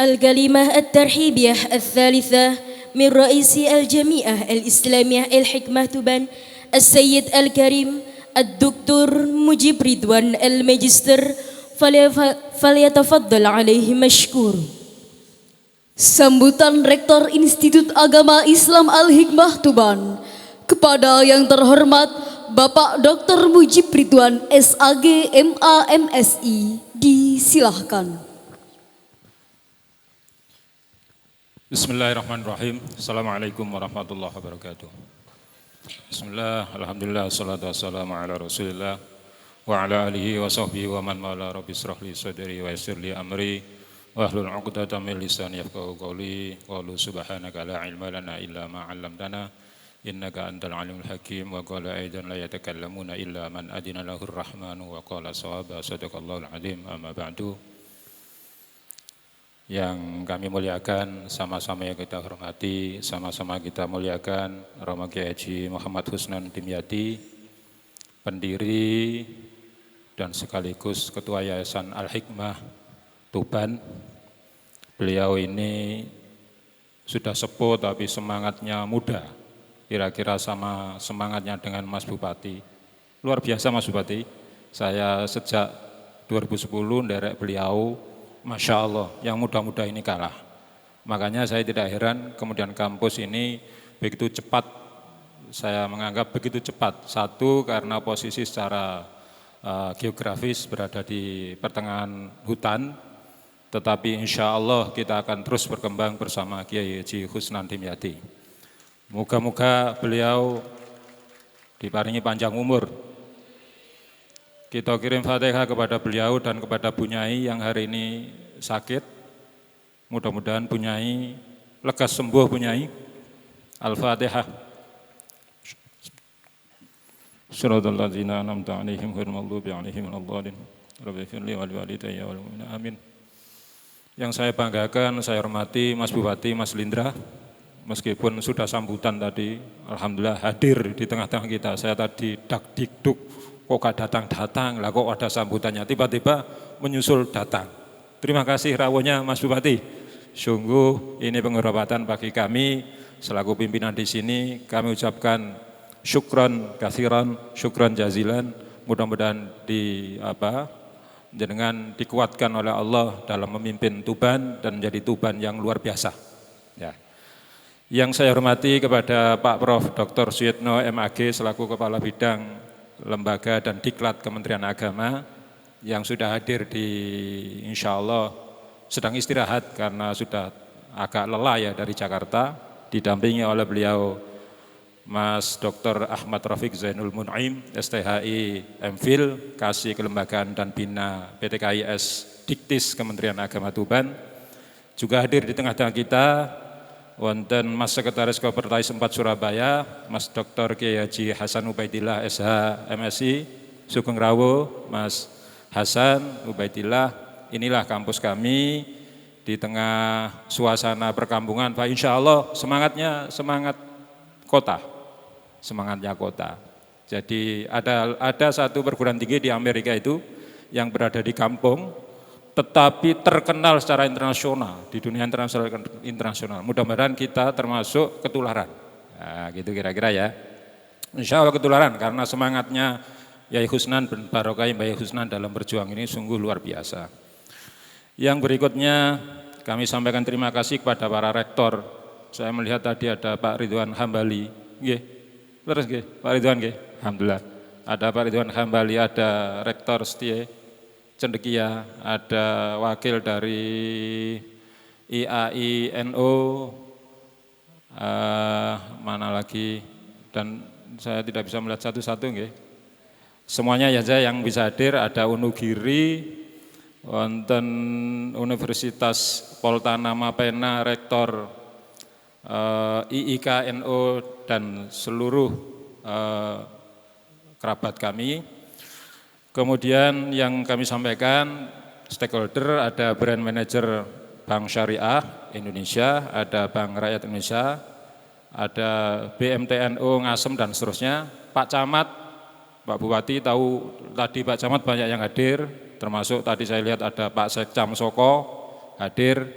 الكلمة الترحيبية الثالثة من رئيس الجمعية الإسلامية الحكمة تبان السيد الكريم الدكتور مجيب رضوان الماجستر فليتفضل عليه مشكور. Sambutan Rektor Institut Agama Islam Al-Hikmah Tuban kepada yang terhormat Bapak Dr. Mujib Ridwan SAG MA MSI disilahkan. Bismillahirrahmanirrahim. Assalamualaikum warahmatullahi wabarakatuh. Bismillah, alhamdulillah, salatu wassalamu ala rasulillah wa ala alihi wa sahbihi wa man mala rabbi israh li sadri wa yassir li amri wa hlul 'uqdatam min lisani yafqahu qawli qalu subhanaka la ilma lana illa ma 'allamtana innaka antal alimul hakim wa qala aidan la yatakallamuna illa man adina lahur rahmanu wa qala sawaba sadaqallahul azim amma ba'du. Yang kami muliakan, sama-sama yang kita hormati, sama-sama kita muliakan Romo Kiai Haji Muhammad Husnan Dimyati, pendiri dan sekaligus Ketua Yayasan Al-Hikmah Tuban. Beliau ini sudah sepuh tapi semangatnya muda, kira-kira sama semangatnya dengan Mas Bupati. Luar biasa Mas Bupati, saya sejak 2010 nderek beliau, Masya Allah, yang muda-muda ini kalah. Makanya saya tidak heran kemudian kampus ini begitu cepat, saya menganggap begitu cepat. Satu, karena posisi secara geografis berada di pertengahan hutan, tetapi insya Allah kita akan terus berkembang bersama Kiai Haji Husnan Dimyati. Moga-moga beliau diparingi panjang umur. Kita kirim Fatihah kepada beliau dan kepada Bu Nyai yang hari ini sakit. Mudah-mudahan Bu Nyai lekas sembuh Bu Nyai. Al-Fatihah. Shiratal ladzina an'amta 'alaihim ghairil maghdubi 'alaihim waladdallin. Rabbi firli wal walidayya wal mu'minina amin. Yang saya banggakan, saya hormati Mas Bupati, Mas Lindra. Meskipun sudah sambutan tadi, alhamdulillah hadir di tengah-tengah kita. Saya tadi dak-dikduk, kok gak datang-datang, lah kok ada sambutannya, tiba-tiba menyusul datang. Terima kasih rawuhnya Mas Bupati. Sungguh ini penghormatan bagi kami selaku pimpinan di sini. Kami ucapkan syukron kathiran, syukron jazilan. Mudah-mudahan dengan dikuatkan oleh Allah dalam memimpin Tuban dan menjadi Tuban yang luar biasa. Ya. Yang saya hormati kepada Pak Prof. Dr. Suyitno MAG selaku Kepala Bidang Lembaga dan Diklat Kementerian Agama yang sudah hadir di insya Allah sedang istirahat karena sudah agak lelah ya dari Jakarta, didampingi oleh beliau Mas Dr. Ahmad Rafiq Zainul Mun'im, STHI MPhil, Kasih Kelembagaan dan Bina PTKIS Diktis Kementerian Agama Tuban. Juga hadir di tengah-tengah kita wonten Mas Sekretaris Kopertais 4 Surabaya, Mas Dr. Kiai Haji Hasan Ubaidillah SH MSI, Sugeng Rawuh, Mas Hasan Ubaidillah. Inilah kampus kami di tengah suasana perkampungan. Pak, insya Allah semangatnya semangat kota, semangatnya kota. Jadi ada satu perguruan tinggi di Amerika itu yang berada di kampung, tetapi terkenal secara internasional, di dunia internasional. Mudah-mudahan kita termasuk ketularan. Nah, gitu kira-kira ya. Insya Allah ketularan karena semangatnya Yai Husnan bin Barokah Yai Husnan dalam berjuang ini sungguh luar biasa. Yang berikutnya kami sampaikan terima kasih kepada para rektor. Saya melihat tadi ada Pak Ridwan Hambali. Nggih. Terus nggih, Pak Ridwan nggih. Alhamdulillah. Ada Pak Ridwan Hambali, ada Rektor Setie Cendekia, ada wakil dari IAINO, mana lagi, dan saya tidak bisa melihat satu-satu nggih. Semuanya ya saya yang bisa hadir, ada Unugiri, wonten Universitas Poltana Mapena, Rektor IIKNO dan seluruh kerabat kami. Kemudian yang kami sampaikan stakeholder, ada brand manager Bank Syariah Indonesia, ada Bank Rakyat Indonesia, ada BMTNU Ngasem dan seterusnya. Pak Camat, Pak Bupati tahu tadi Pak Camat banyak yang hadir, termasuk tadi saya lihat ada Pak Sekcam Soko hadir.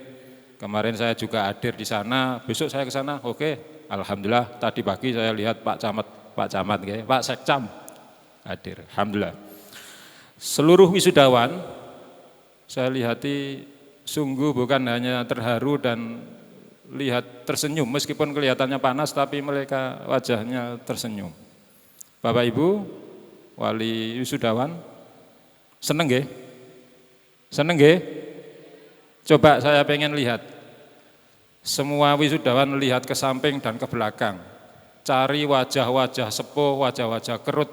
Kemarin saya juga hadir di sana, besok saya ke sana, oke. Alhamdulillah tadi pagi saya lihat Pak Camat, Pak Sekcam hadir, alhamdulillah. Seluruh wisudawan saya lihati sungguh bukan hanya terharu dan lihat tersenyum, meskipun kelihatannya panas tapi mereka wajahnya tersenyum. Bapak Ibu, wali wisudawan, seneng nggih? Seneng nggih? Coba saya pengen lihat. Semua wisudawan lihat ke samping dan ke belakang. Cari wajah-wajah sepuh, wajah-wajah kerut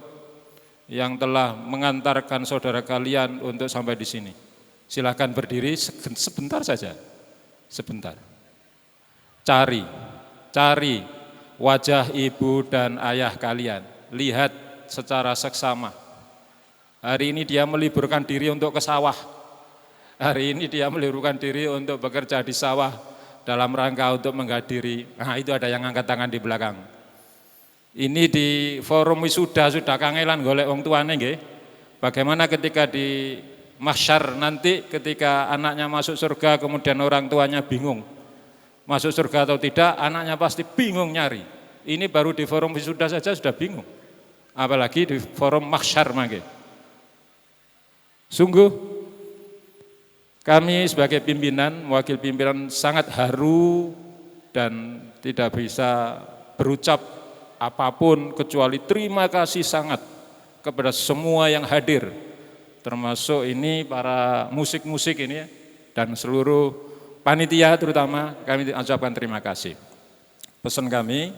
yang telah mengantarkan saudara kalian untuk sampai di sini. Silakan berdiri sebentar saja. Sebentar. Cari wajah ibu dan ayah kalian. Lihat secara seksama. Hari ini dia meliburkan diri untuk ke sawah. Hari ini dia meliburkan diri untuk bekerja di sawah dalam rangka untuk menghadiri. Nah, itu ada yang angkat tangan di belakang. Ini di forum wisuda sudah kangelan golek wong tuane nggih. Bagaimana ketika di mahsyar nanti ketika anaknya masuk surga kemudian orang tuanya bingung. Masuk surga atau tidak, anaknya pasti bingung nyari. Ini baru di forum wisuda saja sudah bingung. Apalagi di forum mahsyar mangke. Sungguh kami sebagai pimpinan, wakil pimpinan sangat haru dan tidak bisa berucap apapun kecuali terima kasih sangat kepada semua yang hadir, termasuk ini para musik-musik ini dan seluruh panitia terutama kami ucapkan terima kasih. Pesan kami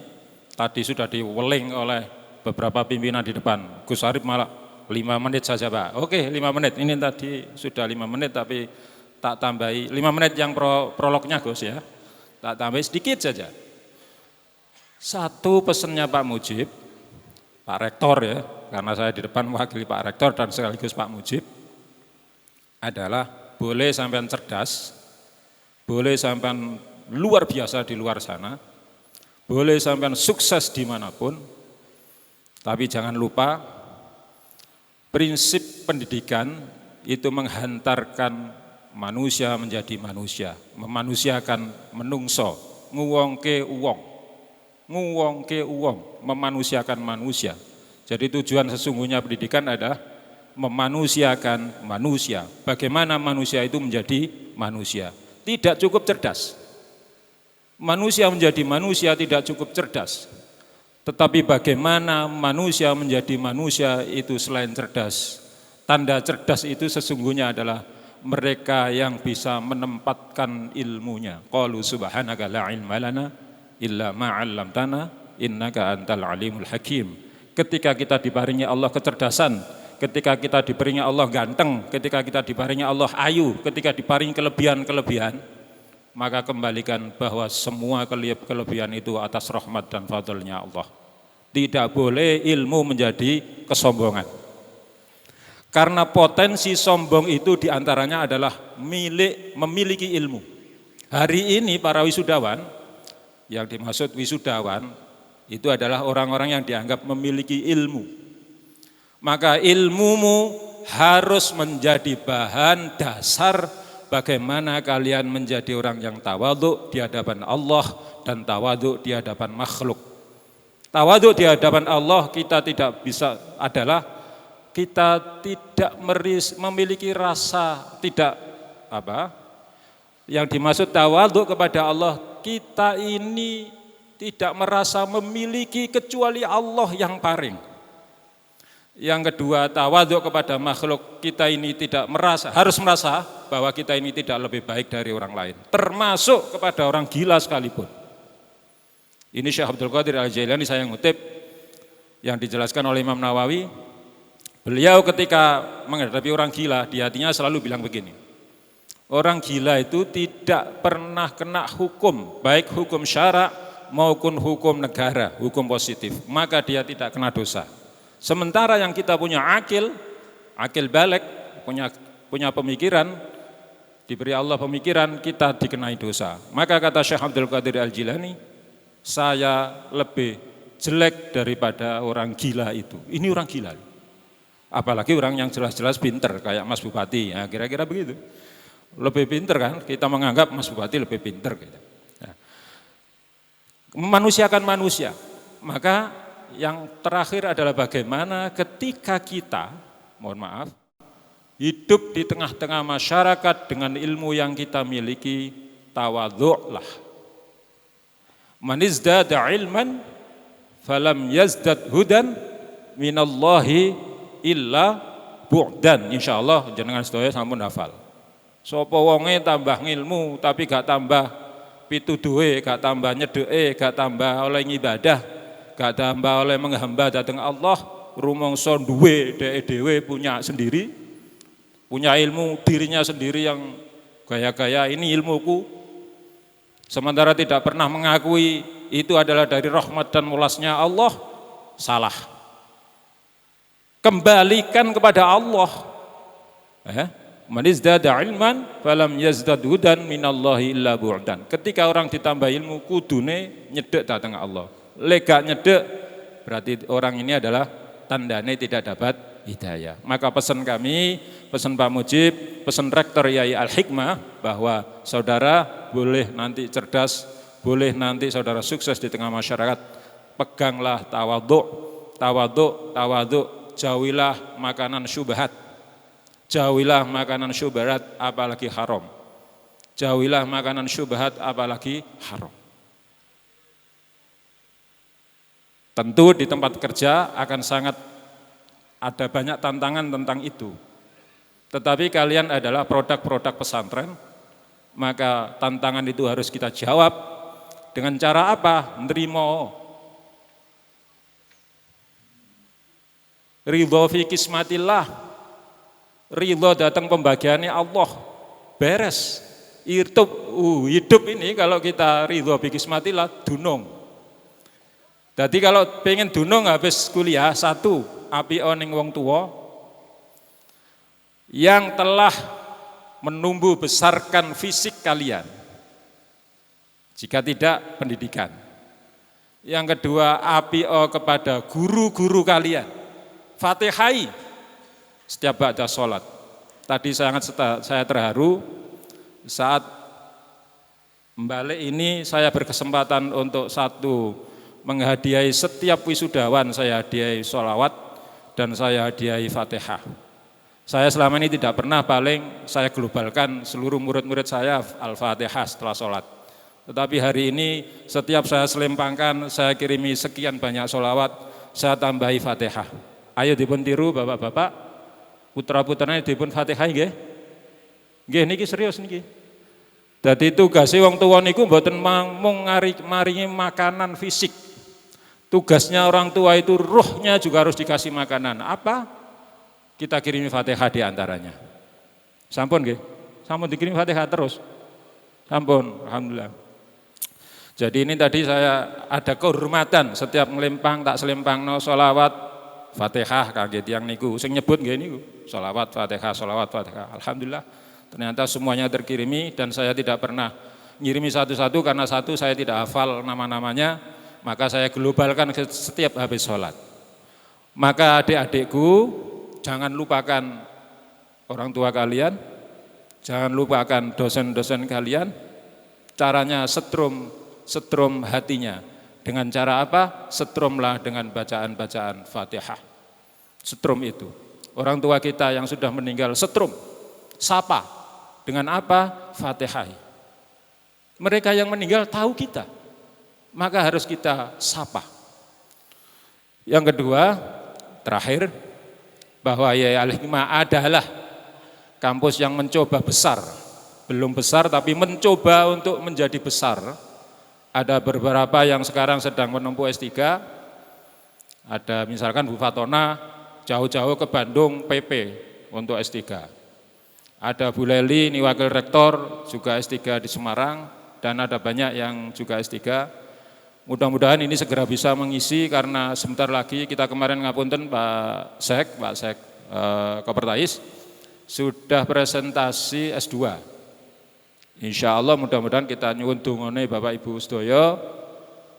tadi sudah diweling oleh beberapa pimpinan di depan. Gus Arif malah 5 menit saja Pak. Oke 5 menit, ini tadi sudah 5 menit tapi tak tambahi 5 menit yang prolognya Gus ya, tak tambahi sedikit saja. Satu pesannya Pak Mujib, Pak Rektor ya, karena saya di depan mewakili Pak Rektor dan sekaligus Pak Mujib, adalah boleh sampean cerdas, boleh sampean luar biasa di luar sana, boleh sampean sukses dimanapun, tapi jangan lupa prinsip pendidikan itu menghantarkan manusia menjadi manusia, memanusiakan menungso, nguwongke uwong, memanusiakan manusia. Jadi tujuan sesungguhnya pendidikan adalah memanusiakan manusia. Bagaimana manusia itu menjadi manusia? Tidak cukup cerdas. Manusia menjadi manusia tidak cukup cerdas. Tetapi bagaimana manusia menjadi manusia itu selain cerdas. Tanda cerdas itu sesungguhnya adalah mereka yang bisa menempatkan ilmunya. Qalu subhanaka la ilma lana illa ma 'allamtana innaka antal alimul hakim. Ketika kita diparingi Allah kecerdasan, ketika kita diparingi Allah ganteng, ketika kita diparingi Allah ayu, ketika diparingi kelebihan-kelebihan, maka kembalikan bahwa semua kelebihan itu atas rahmat dan fadlnya Allah. Tidak boleh ilmu menjadi kesombongan. Karena potensi sombong itu diantaranya adalah memiliki ilmu. Hari ini para wisudawan, yang dimaksud wisudawan, itu adalah orang-orang yang dianggap memiliki ilmu. Maka ilmumu harus menjadi bahan dasar bagaimana kalian menjadi orang yang tawadhu di hadapan Allah dan tawadhu di hadapan makhluk. Tawadhu di hadapan Allah kita tidak bisa adalah kita tidak memiliki rasa tidak yang dimaksud tawadhu kepada Allah, kita ini tidak merasa memiliki kecuali Allah yang paring. Yang kedua, tawadhu kepada makhluk, kita ini tidak harus merasa bahwa kita ini tidak lebih baik dari orang lain, termasuk kepada orang gila sekalipun. Ini Syekh Abdul Qadir Al-Jailani saya ngutip yang dijelaskan oleh Imam Nawawi. Beliau ketika menghadapi orang gila, di hatinya selalu bilang begini, orang gila itu tidak pernah kena hukum, baik hukum syara maupun hukum negara, hukum positif, maka dia tidak kena dosa. Sementara yang kita punya akil balik, punya pemikiran, diberi Allah pemikiran, kita dikenai dosa. Maka kata Syekh Abdul Qadir Al-Jilani, saya lebih jelek daripada orang gila itu. Ini orang gila. Apalagi orang yang jelas-jelas pinter kayak Mas Bupati, ya kira-kira begitu. Lebih pinter kan? Kita menganggap Mas Bupati lebih pinter gitu. Nah, memanusiakan manusia. Maka yang terakhir adalah bagaimana ketika kita, mohon maaf, hidup di tengah-tengah masyarakat dengan ilmu yang kita miliki, tawadhu'lah. Man izdada ilman falam yazdad hudan minallahi illa bu'dan. Insyaallah jenengan sedaya sampun hafal. Sapa wonge tambah ngilmu tapi gak tambah pituduhe, gak tambah nyedeke, gak tambah oleh ngibadah, gak tambah oleh menghamba dhateng Allah, rumangsa duwe dhek dhewe punya sendiri, punya ilmu dirinya sendiri yang gaya-gaya ini ilmuku, sementara tidak pernah mengakui itu adalah dari rahmat dan mulasnya Allah, salah. Kembalikan kepada Allah. Man izdada ilman falam yazdad hudan minallahi illa bu'dan. Ketika orang ditambah ilmu kudune nyedek datang Allah. Lega nyedek berarti orang ini adalah tandane tidak dapat hidayah. Maka pesan kami, pesan Pak Mujib, pesan Rektor Yai Al-Hikmah bahwa saudara boleh nanti cerdas, boleh nanti saudara sukses di tengah masyarakat. Peganglah tawadhu, tawadhu, tawadhu. Jauhilah makanan syubhat. Jauhilah makanan syubhat apalagi haram. Jauhilah makanan syubhat apalagi haram. Tentu di tempat kerja akan sangat ada banyak tantangan tentang itu. Tetapi kalian adalah produk-produk pesantren, maka tantangan itu harus kita jawab dengan cara apa? Nrimo. Ridho fi kismatillah, ridho datang pembagiannya Allah, beres. Hidup ini kalau kita ridho fi kismatillah, dunung. Jadi kalau pengen dunung habis kuliah, satu, api oning wong tua yang telah menumbuh besarkan fisik kalian. Jika tidak, pendidikan. Yang kedua, api kepada guru-guru kalian. Fatihai setiap ba'da sholat. Tadi saya terharu saat balik ini saya berkesempatan untuk satu menghadiahi setiap wisudawan, saya hadiahi sholawat dan saya hadiahi Fatihah. Saya selama ini tidak pernah paling saya globalkan seluruh murid-murid saya Al-Fatihah setelah sholat. Tetapi hari ini setiap saya selempangkan, saya kirimi sekian banyak sholawat, saya tambahi Fatihah. Ayo dipun tiru bapak-bapak, putra-putranya dipun Fatihah nggih. Nggih niki serius niki. Dadi tugase wong tuwa niku mboten mung maringi makanan fisik. Tugasnya orang tua itu ruhnya juga harus dikasih makanan. Apa? Kita kirimi Fatihah di antaranya. Sampun nggih? Sampun dikirim Fatihah terus. Sampun, alhamdulillah. Jadi ini tadi saya ada kehormatan setiap ngelempang tak selempangno sholawat Fatihah kaget yang niku, sing nyebut nggih niku, sholawat Fatihah, sholawat Fatihah. Alhamdulillah, ternyata semuanya terkirimi dan saya tidak pernah ngirimi satu-satu karena satu saya tidak hafal nama-namanya, maka saya globalkan setiap habis sholat. Maka adik-adikku, jangan lupakan orang tua kalian, jangan lupakan dosen-dosen kalian, caranya setrum hatinya. Dengan cara apa? Setrumlah dengan bacaan-bacaan Fatihah. Setrum itu. Orang tua kita yang sudah meninggal setrum. Sapa. Dengan apa? Fatihah. Mereka yang meninggal tahu kita. Maka harus kita sapa. Yang kedua, terakhir, bahwa Yai Al-Hikmah adalah kampus yang mencoba besar. Belum besar tapi mencoba untuk menjadi besar. Ada beberapa yang sekarang sedang menempuh S3, ada misalkan Bu Fatona jauh-jauh ke Bandung PP untuk S3. Ada Bu Leli, ini wakil rektor juga S3 di Semarang, dan ada banyak yang juga S3. Mudah-mudahan ini segera bisa mengisi karena sebentar lagi kita kemarin ngapunten Pak Sek Kopertais sudah presentasi S2. Insya Allah mudah-mudahan kita nyuwun dungane Bapak Ibu sedaya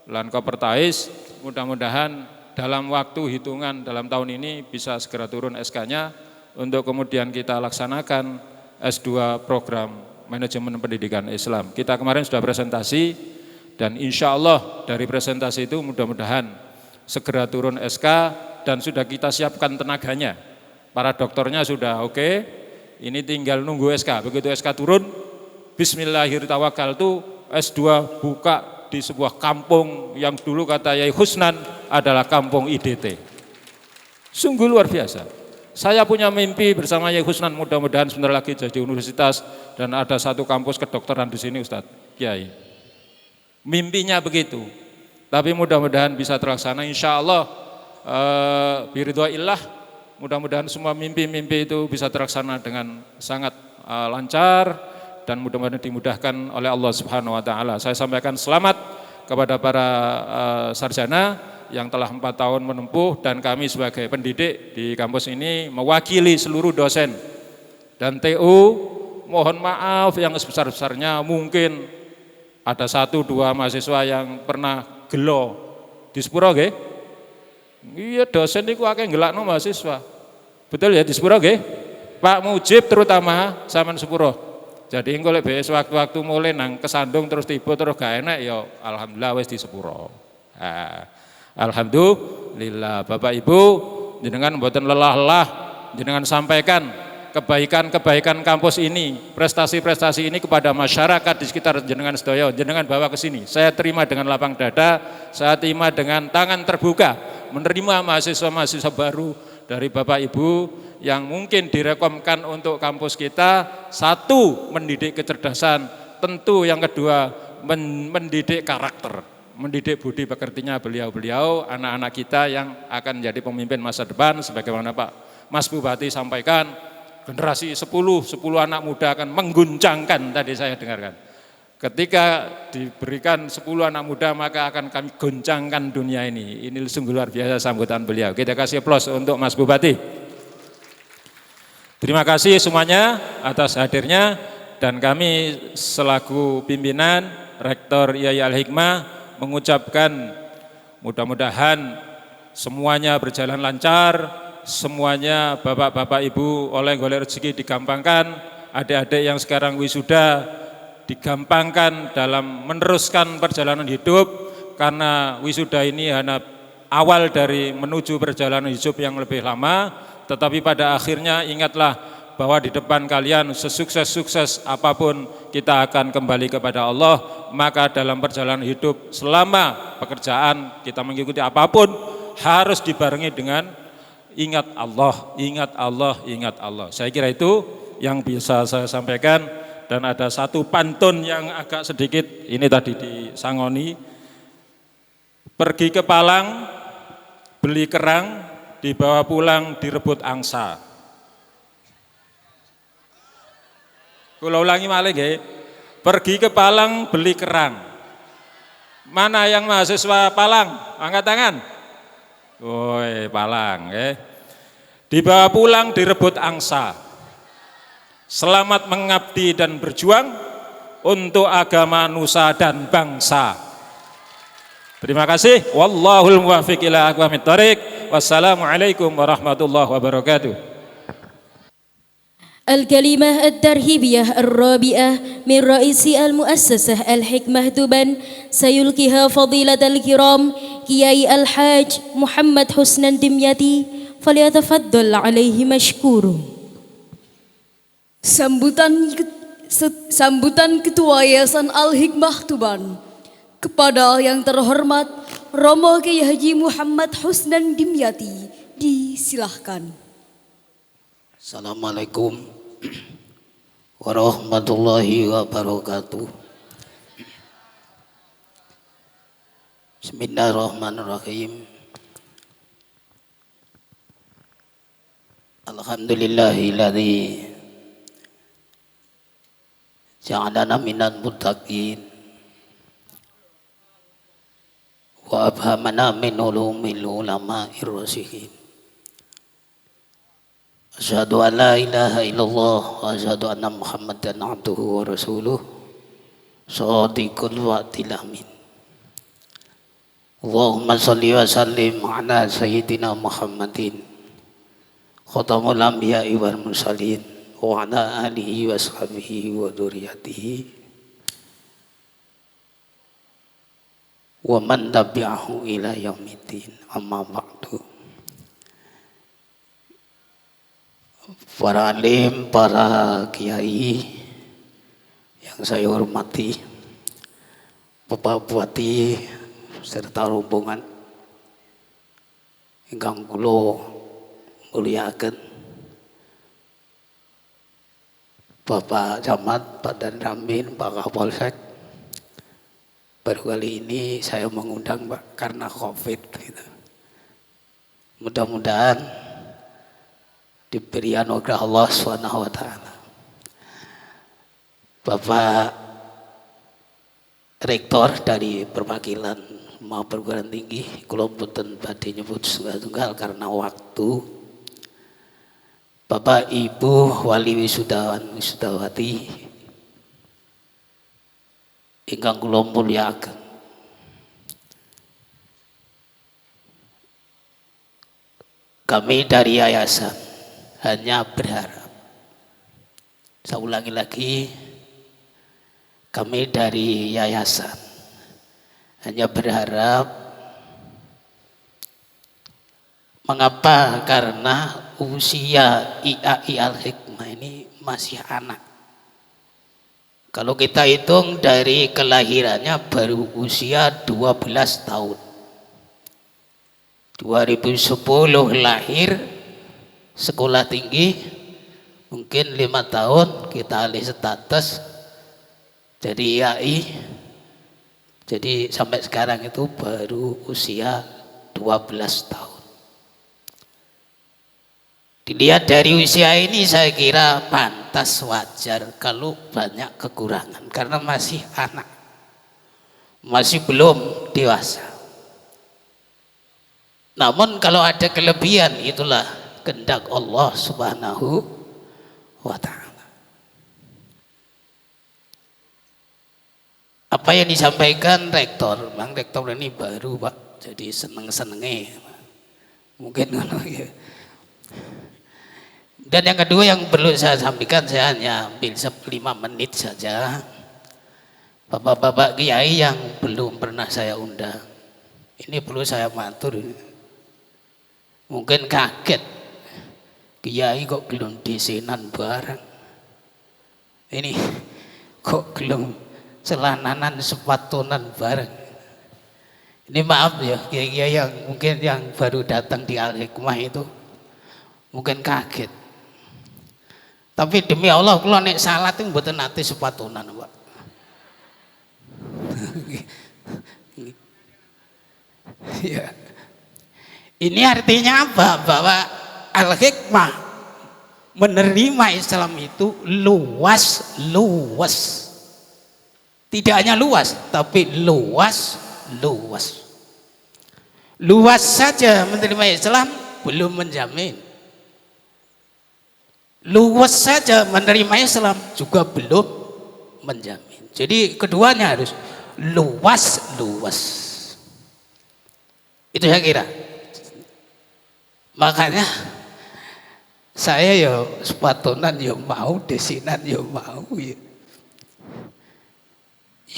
lan Kopertais, mudah-mudahan dalam waktu hitungan dalam tahun ini bisa segera turun SK-nya untuk kemudian kita laksanakan S2 program manajemen pendidikan Islam. Kita kemarin sudah presentasi dan insya Allah dari presentasi itu mudah-mudahan segera turun SK dan sudah kita siapkan tenaganya. Para dokternya sudah oke, ini tinggal nunggu SK. Begitu SK turun, bismillahirrahmanirrahim, S2 buka di sebuah kampung yang dulu kata Yai Husnan adalah kampung IDT. Sungguh luar biasa. Saya punya mimpi bersama Yai Husnan, mudah-mudahan sebentar lagi jadi universitas dan ada satu kampus kedokteran di sini Ustadz Kiai. Mimpinya begitu, tapi mudah-mudahan bisa terlaksana insya Allah biridwaillah, mudah-mudahan semua mimpi-mimpi itu bisa terlaksana dengan sangat lancar dan mudah-mudahan dimudahkan oleh Allah Subhanahu wa taala. Saya sampaikan selamat kepada para sarjana yang telah 4 tahun menempuh dan kami sebagai pendidik di kampus ini mewakili seluruh dosen dan TU mohon maaf yang sebesar-besarnya, mungkin ada 1-2 mahasiswa yang pernah gelo di sepuro nggih. Iya dosen niku akeh ngelakno mahasiswa. Betul ya di sepuro nggih? Pak Mujib terutama sampean sepuro. Jadi engko lek besok waktu-waktu mulai nang kesandung terus tiba terus gak enak ya alhamdulillah wis di sepuro. Alhamdulillah Bapak Ibu jenengan mboten lelah-lelah jenengan sampaikan kebaikan-kebaikan kampus ini, prestasi-prestasi ini kepada masyarakat di sekitar jenengan sedaya, jenengan bawa ke sini. Saya terima dengan lapang dada, saya terima dengan tangan terbuka menerima mahasiswa-mahasiswa baru dari Bapak Ibu yang mungkin direkomkan untuk kampus kita. Satu, mendidik kecerdasan, tentu yang kedua mendidik karakter, mendidik budi pekertinya beliau-beliau, anak-anak kita yang akan menjadi pemimpin masa depan sebagaimana Pak Mas Bupati sampaikan, generasi 10 anak muda akan mengguncangkan tadi saya dengarkan. Ketika diberikan 10 anak muda maka akan kami goncangkan dunia ini. Ini sungguh luar biasa sambutan beliau. Kita kasih aplaus untuk Mas Bupati. Terima kasih semuanya atas hadirnya dan kami selaku pimpinan Rektor IAI Al-Hikmah mengucapkan mudah-mudahan semuanya berjalan lancar, semuanya bapak-bapak ibu oleh rezeki digampangkan, adik-adik yang sekarang wisuda digampangkan dalam meneruskan perjalanan hidup karena wisuda ini hanya awal dari menuju perjalanan hidup yang lebih lama. Tetapi pada akhirnya ingatlah bahwa di depan kalian sesukses-sukses apapun kita akan kembali kepada Allah. Maka dalam perjalanan hidup selama pekerjaan kita mengikuti apapun harus dibarengi dengan ingat Allah, ingat Allah, ingat Allah. Saya kira itu yang bisa saya sampaikan dan ada satu pantun yang agak sedikit ini tadi disangoni. Pergi ke Palang, beli kerang, dibawa pulang direbut angsa. Kula ulangi malih nggih. Pergi ke Palang beli kerang. Mana yang mahasiswa Palang? Angkat tangan. Woi, Palang nggih. Dibawa pulang direbut angsa. Selamat mengabdi dan berjuang untuk agama nusa dan bangsa. Terima kasih. Wallahul muwaffiq ila aqwamit thoriq. Wassalamualaikum warahmatullahi wabarakatuh. الكلمة الترهيبية الرابعة من رئيس المؤسسة الحكمة تبان سيلقيها فضيلة الكرام كياي الحاج محمد حسن دمياطي فليتفضل عليه مشكور. Sambutan Ketua Yayasan Al-Hikmah Tuban kepada yang terhormat Romo Kiai Haji Muhammad Husnan Dimyati, disilahkan. Assalamualaikum warahmatullahi wabarakatuh. Bismillahirrahmanirrahim. Alhamdulillahilladzi ja'alana minal muttaqin wa abhamana min ulumil ulama'ir rasihin. Asyhadu an la ilaha illallah wa asyhadu anna Muhammadan abduhu wa rasuluh shadiqul wa'dil amin. Allahumma shalli wa sallim ala sayyidina Muhammadin khatamul anbiya'i wal mursalin wa ala alihi wa sahbihi wa dzurriyyatihi wa man tabi'ahu ila yaumiddin. Amma ba'du. Para alim, para kiai yang saya hormati, Bapak Bupati serta rombongan ingkang kula mulyakaken, Bapak Camat, Pak Danramil, Pak Kapolsek. Baru kali ini saya mengundang Pak karena COVID gitu. Mudah-mudahan diberi anugerah Allah SWT. Bapak Rektor dari Perwakilan Mahkamah Perguruan Tinggi, kula mboten badhe nyebut tunggal karena waktu. Bapak Ibu Wali Wisudawan Wisudawati ingkang kula mulyakaken. Kami dari yayasan hanya berharap, saya ulangi lagi, kami dari yayasan hanya berharap. Mengapa? Karena usia IAI Al-Hikmah ini masih anak. Kalau kita hitung dari kelahirannya baru usia 12 tahun. 2010 lahir, sekolah tinggi, mungkin 5 tahun kita alih status jadi IAI. Jadi sampai sekarang itu baru usia 12 tahun. Dilihat dari usia ini saya kira pantas, wajar kalau banyak kekurangan karena masih anak, masih belum dewasa. Namun kalau ada kelebihan, itulah kehendak Allah Subhanahu wa ta'ala. Apa yang disampaikan Rektor, Bang Rektor ini baru Pak, jadi seneng-senengnya mungkin ya. Dan yang kedua yang perlu saya sampaikan, saya hanya ambil 5 menit saja. Bapak-bapak kiai yang belum pernah saya undang, ini perlu saya matur. Mungkin kaget, kiai kok belum desenan bareng. Ini kok belum celananan sepatunan bareng. Ini maaf ya, kiai-kiai yang mungkin yang baru datang di Al-Hikmah itu mungkin kaget. Tapi demi Allah, kalau nek salat itu mboten nate sepatunan, Pak. Ya. Ini artinya apa? Bahwa Al-Hikmah menerima Islam itu luas. Tidak hanya luas, tapi luas. Luas saja menerima Islam belum menjamin. Luas saja menerima Islam juga belum menjamin. Jadi keduanya harus luas. Itu saya kira. Makanya saya ya sepatunan ya mau, desinan ya mau ya.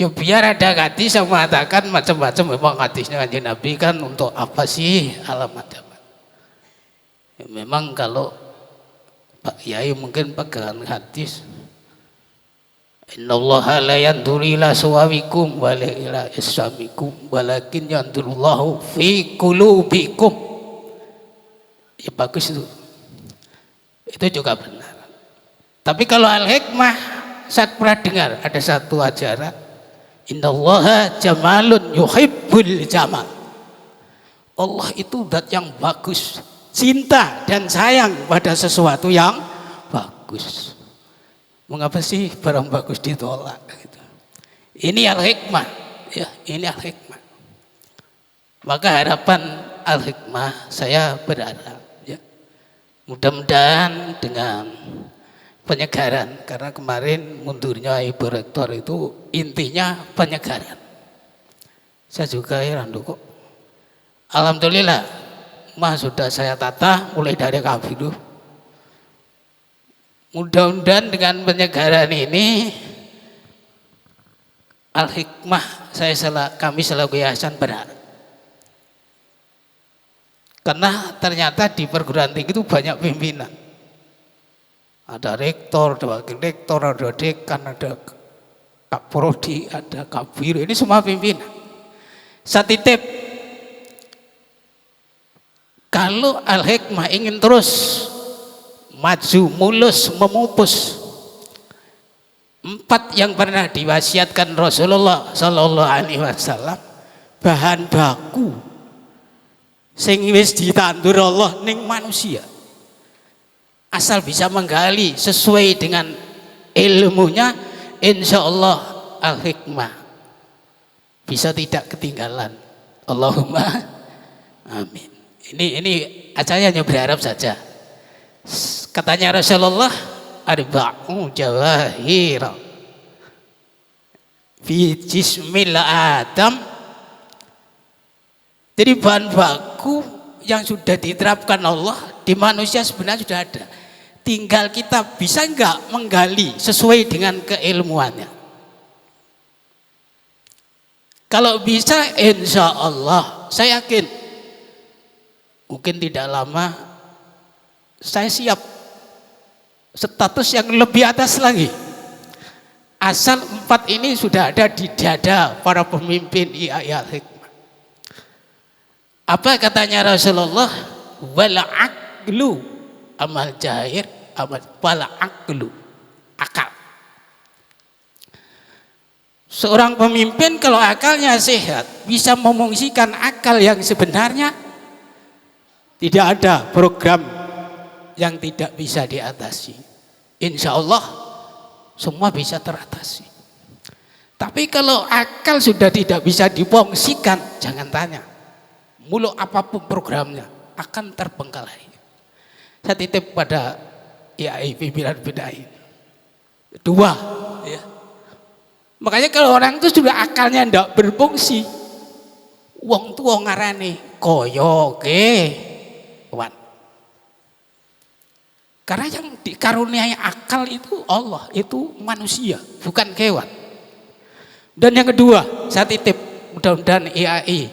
Ya biar ada hadis yang mengatakan macam-macam, memang hadisnya Kanjeng Nabi kan untuk apa sih alamat apa? Ya memang kalau Pak Yai mungkin pegangan hadis, innallaha la yanzuru ila suwawikum wa la ila isamikum walakin yanzurullahu fi qulubikum. Ya bagus itu. Itu juga benar. Tapi kalau Al-Hikmah, saya pernah dengar ada satu ajaran, innallaha jamalun yuhibbul jamal. Allah itu zat yang bagus, cinta dan sayang pada sesuatu yang bagus. Mengapa sih barang bagus ditolak gitu? Ini Al-Hikmah ya, ini Al-Hikmah. Maka harapan Al-Hikmah, saya berharap ya, mudah-mudahan dengan penyegaran, karena kemarin mundurnya Ibu Rektor itu intinya penyegaran. Saya juga heran kok. Alhamdulillah, sudah saya tata mulai dari kabilu. Mudah-mudahan dengan penyegaran ini Al-Hikmah kami selaku yayasan berharap. Karena ternyata di perguruan tinggi itu banyak pimpinan. Ada rektor, ada wakil rektor, ada dekan, ada kak prodi, ada kabir. Ini semua pimpinan. Saya titip, kalau Al-Hikmah ingin terus maju, mulus, memupus 4 yang pernah diwasiatkan Rasulullah Sallallahu Alaihi Wasallam, bahan baku sing wis ditandur Allah ning manusia, asal bisa menggali sesuai dengan ilmunya, insya Allah Al-Hikmah bisa tidak ketinggalan. Allahumma amin. Ini acaranya hanya berharap saja. Katanya Rasulullah, arba'u jawahir fi jismil Adam. Jadi bahan baku yang sudah diterapkan Allah di manusia sebenarnya sudah ada. Tinggal kita bisa enggak menggali sesuai dengan keilmuannya. Kalau bisa, insya Allah saya yakin mungkin tidak lama saya siap status yang lebih atas lagi. Asal 4 ini sudah ada di dada para pemimpin IAI Al-Hikmah. Apa katanya Rasulullah? Wal aqlu amal jahir, amal wal aqlu, akal. Seorang pemimpin kalau akalnya sehat bisa memungsikan akal yang sebenarnya. Tidak ada program yang tidak bisa diatasi. Insya Allah semua bisa teratasi. Tapi kalau akal sudah tidak bisa difungsikan, jangan tanya. Mulu apapun programnya akan terbengkalai. Saya titip pada IAI pimpinan bedain. 2, ya. Makanya kalau orang itu sudah akalnya tidak berfungsi, wong tuwa ngarani koyo ke wan. Karena yang dikaruniai akal itu Allah, itu manusia, bukan kewan. Dan yang kedua, saya titip mudah-mudahan IAI,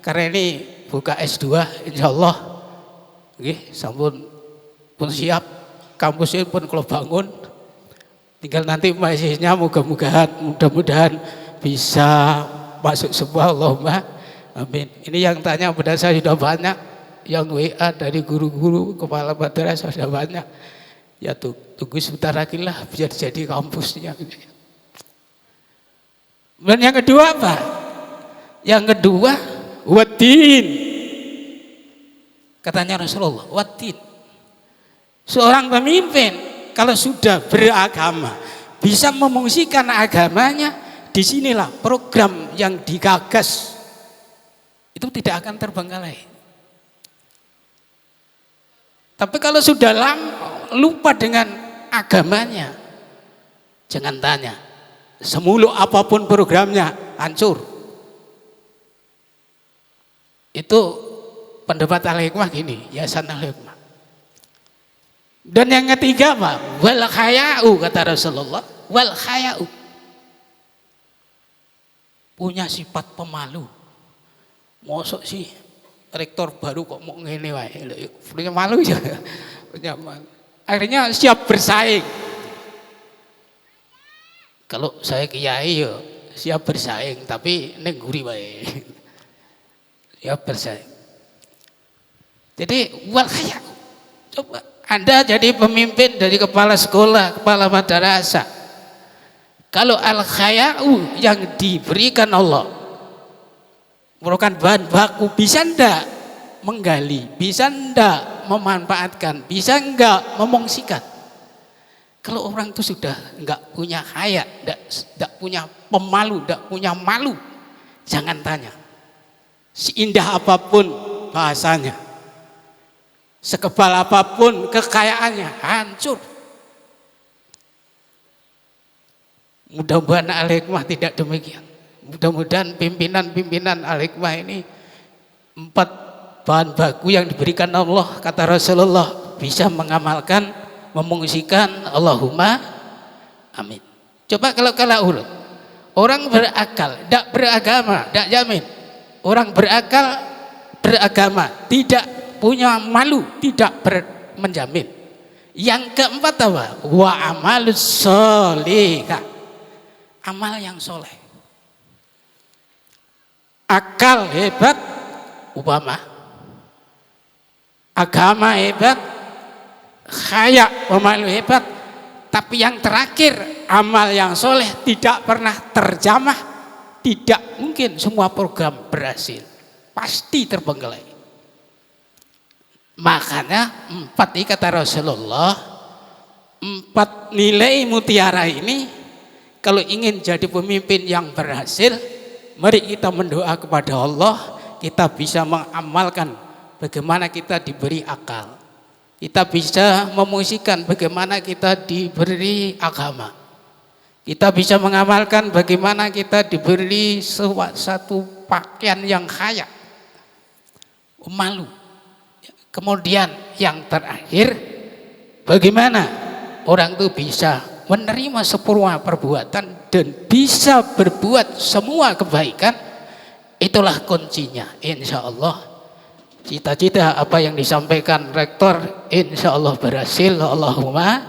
karena ini buka S2, insya Allah, sampun pun siap, kampusnya pun kalau bangun, tinggal nanti mahasiswanya mudah-mudahan bisa masuk sebuah, Allahumma amin. Ini yang tanya pada saya sudah banyak, yang WA dari guru-guru kepala madrasah sudah banyak. Ya tunggu sebentar lagi lah biar jadi kampusnya. Dan yang kedua apa? Yang kedua watin. Katanya Rasulullah, watin. Seorang pemimpin kalau sudah beragama bisa memungsikan agamanya, disinilah program yang digagas itu tidak akan terbengkalai. Tapi kalau sudah lupa dengan agamanya, jangan tanya. Semuluk apapun programnya hancur. Itu pendapat Al-Hikmah gini, Yayasan Al-Hikmah. Dan yang ketiga apa? Wal khaya'u, kata Rasulullah. Wal khaya'u, punya sifat pemalu. Mosok sih rektor baru kok mau ngene wae, punya malu ya. Punya malu. Akhirnya siap bersaing. Kalau saya kiai ya siap bersaing, tapi ning guri wae. Siap bersaing. Jadi wal khaya'u, coba Anda jadi pemimpin dari kepala sekolah, kepala madrasah. Kalau al-khaya'u yang diberikan Allah merupakan bahan baku, bisa ndak menggali, bisa ndak memanfaatkan, bisa enggak memungsikan. Kalau orang itu sudah enggak punya haya, enggak punya pemalu, enggak punya malu, jangan tanya. Seindah apapun bahasanya, sekebal apapun kekayaannya, hancur. Mudah-mudahan Al-Hikmah tidak demikian. Mudah-mudahan pimpinan-pimpinan Al-Hikmah ini 4 bahan baku yang diberikan Allah, kata Rasulullah, bisa mengamalkan memungsikan Allahumma amin. Coba kalau urut, orang berakal, tidak beragama, tidak jamin. Orang berakal, beragama, tidak punya malu, tidak menjamin. Yang keempat apa? Wa amalus sholihah, amal yang soleh. Akal hebat, upama agama hebat, kaya, pemalu hebat, tapi yang terakhir amal yang soleh tidak pernah terjamah, tidak mungkin semua program berhasil, pasti terbengkelai. Makanya 4 kata Rasulullah, 4 nilai mutiara ini kalau ingin jadi pemimpin yang berhasil, mari kita mendoa kepada Allah, kita bisa mengamalkan bagaimana kita diberi akal, kita bisa memungsikan bagaimana kita diberi agama, kita bisa mengamalkan bagaimana kita diberi satu pakaian yang kaya, malu. Kemudian yang terakhir, bagaimana orang itu bisa menerima semua perbuatan dan bisa berbuat semua kebaikan. Itulah kuncinya, insya Allah. Cita-cita apa yang disampaikan rektor insya Allah berhasil, Allahumma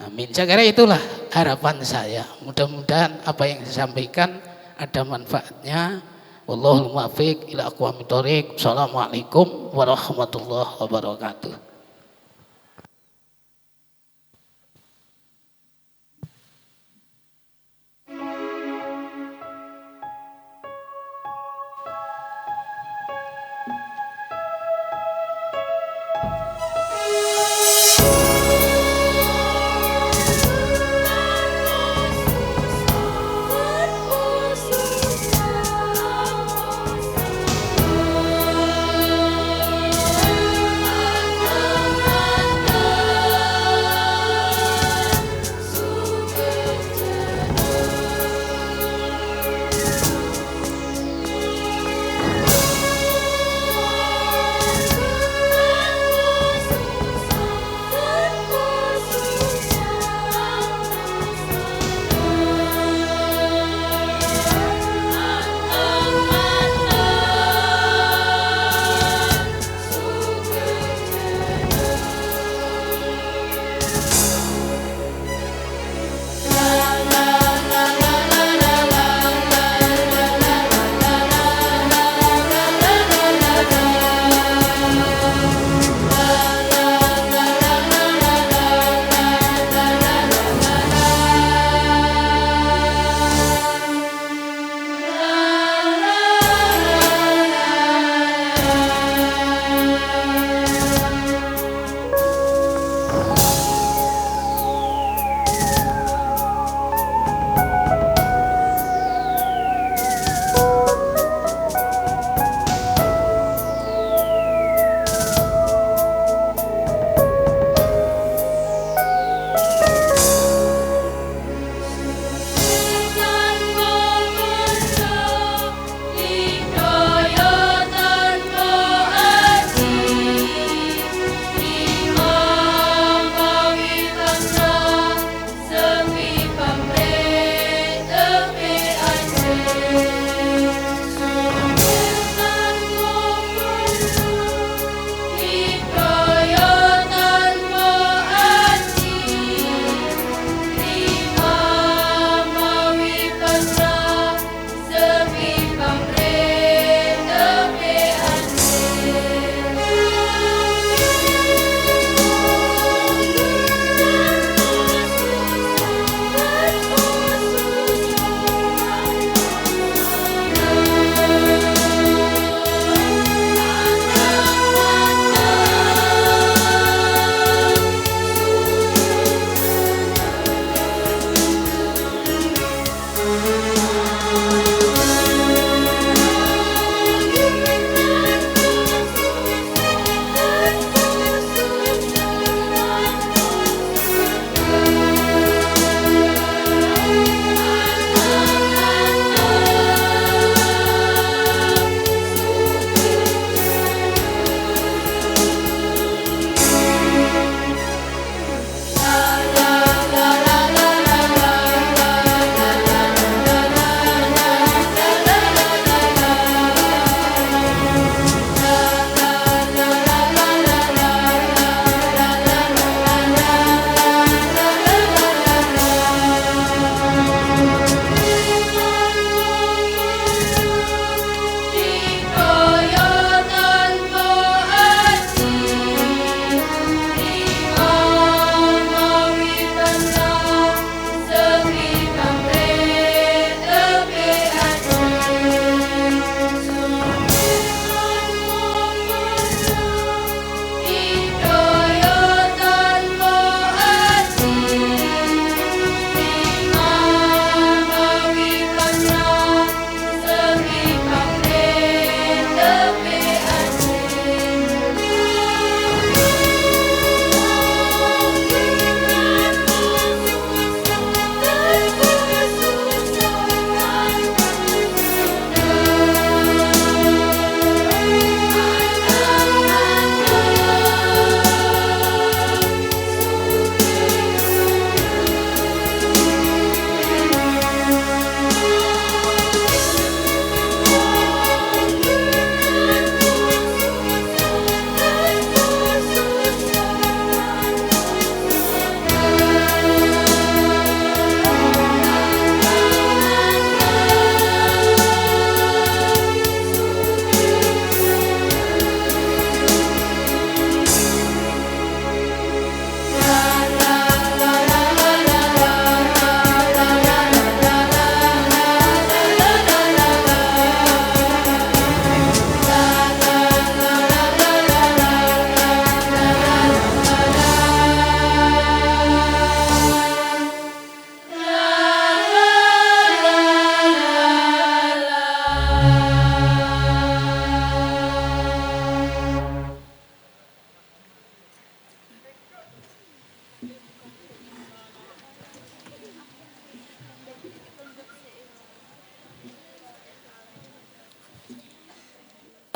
amin. Saya kira itulah harapan saya, mudah-mudahan apa yang saya sampaikan ada manfaatnya. Wallahul muwaffiq ila aqwamit thoriq. Assalamualaikum warahmatullahi wabarakatuh.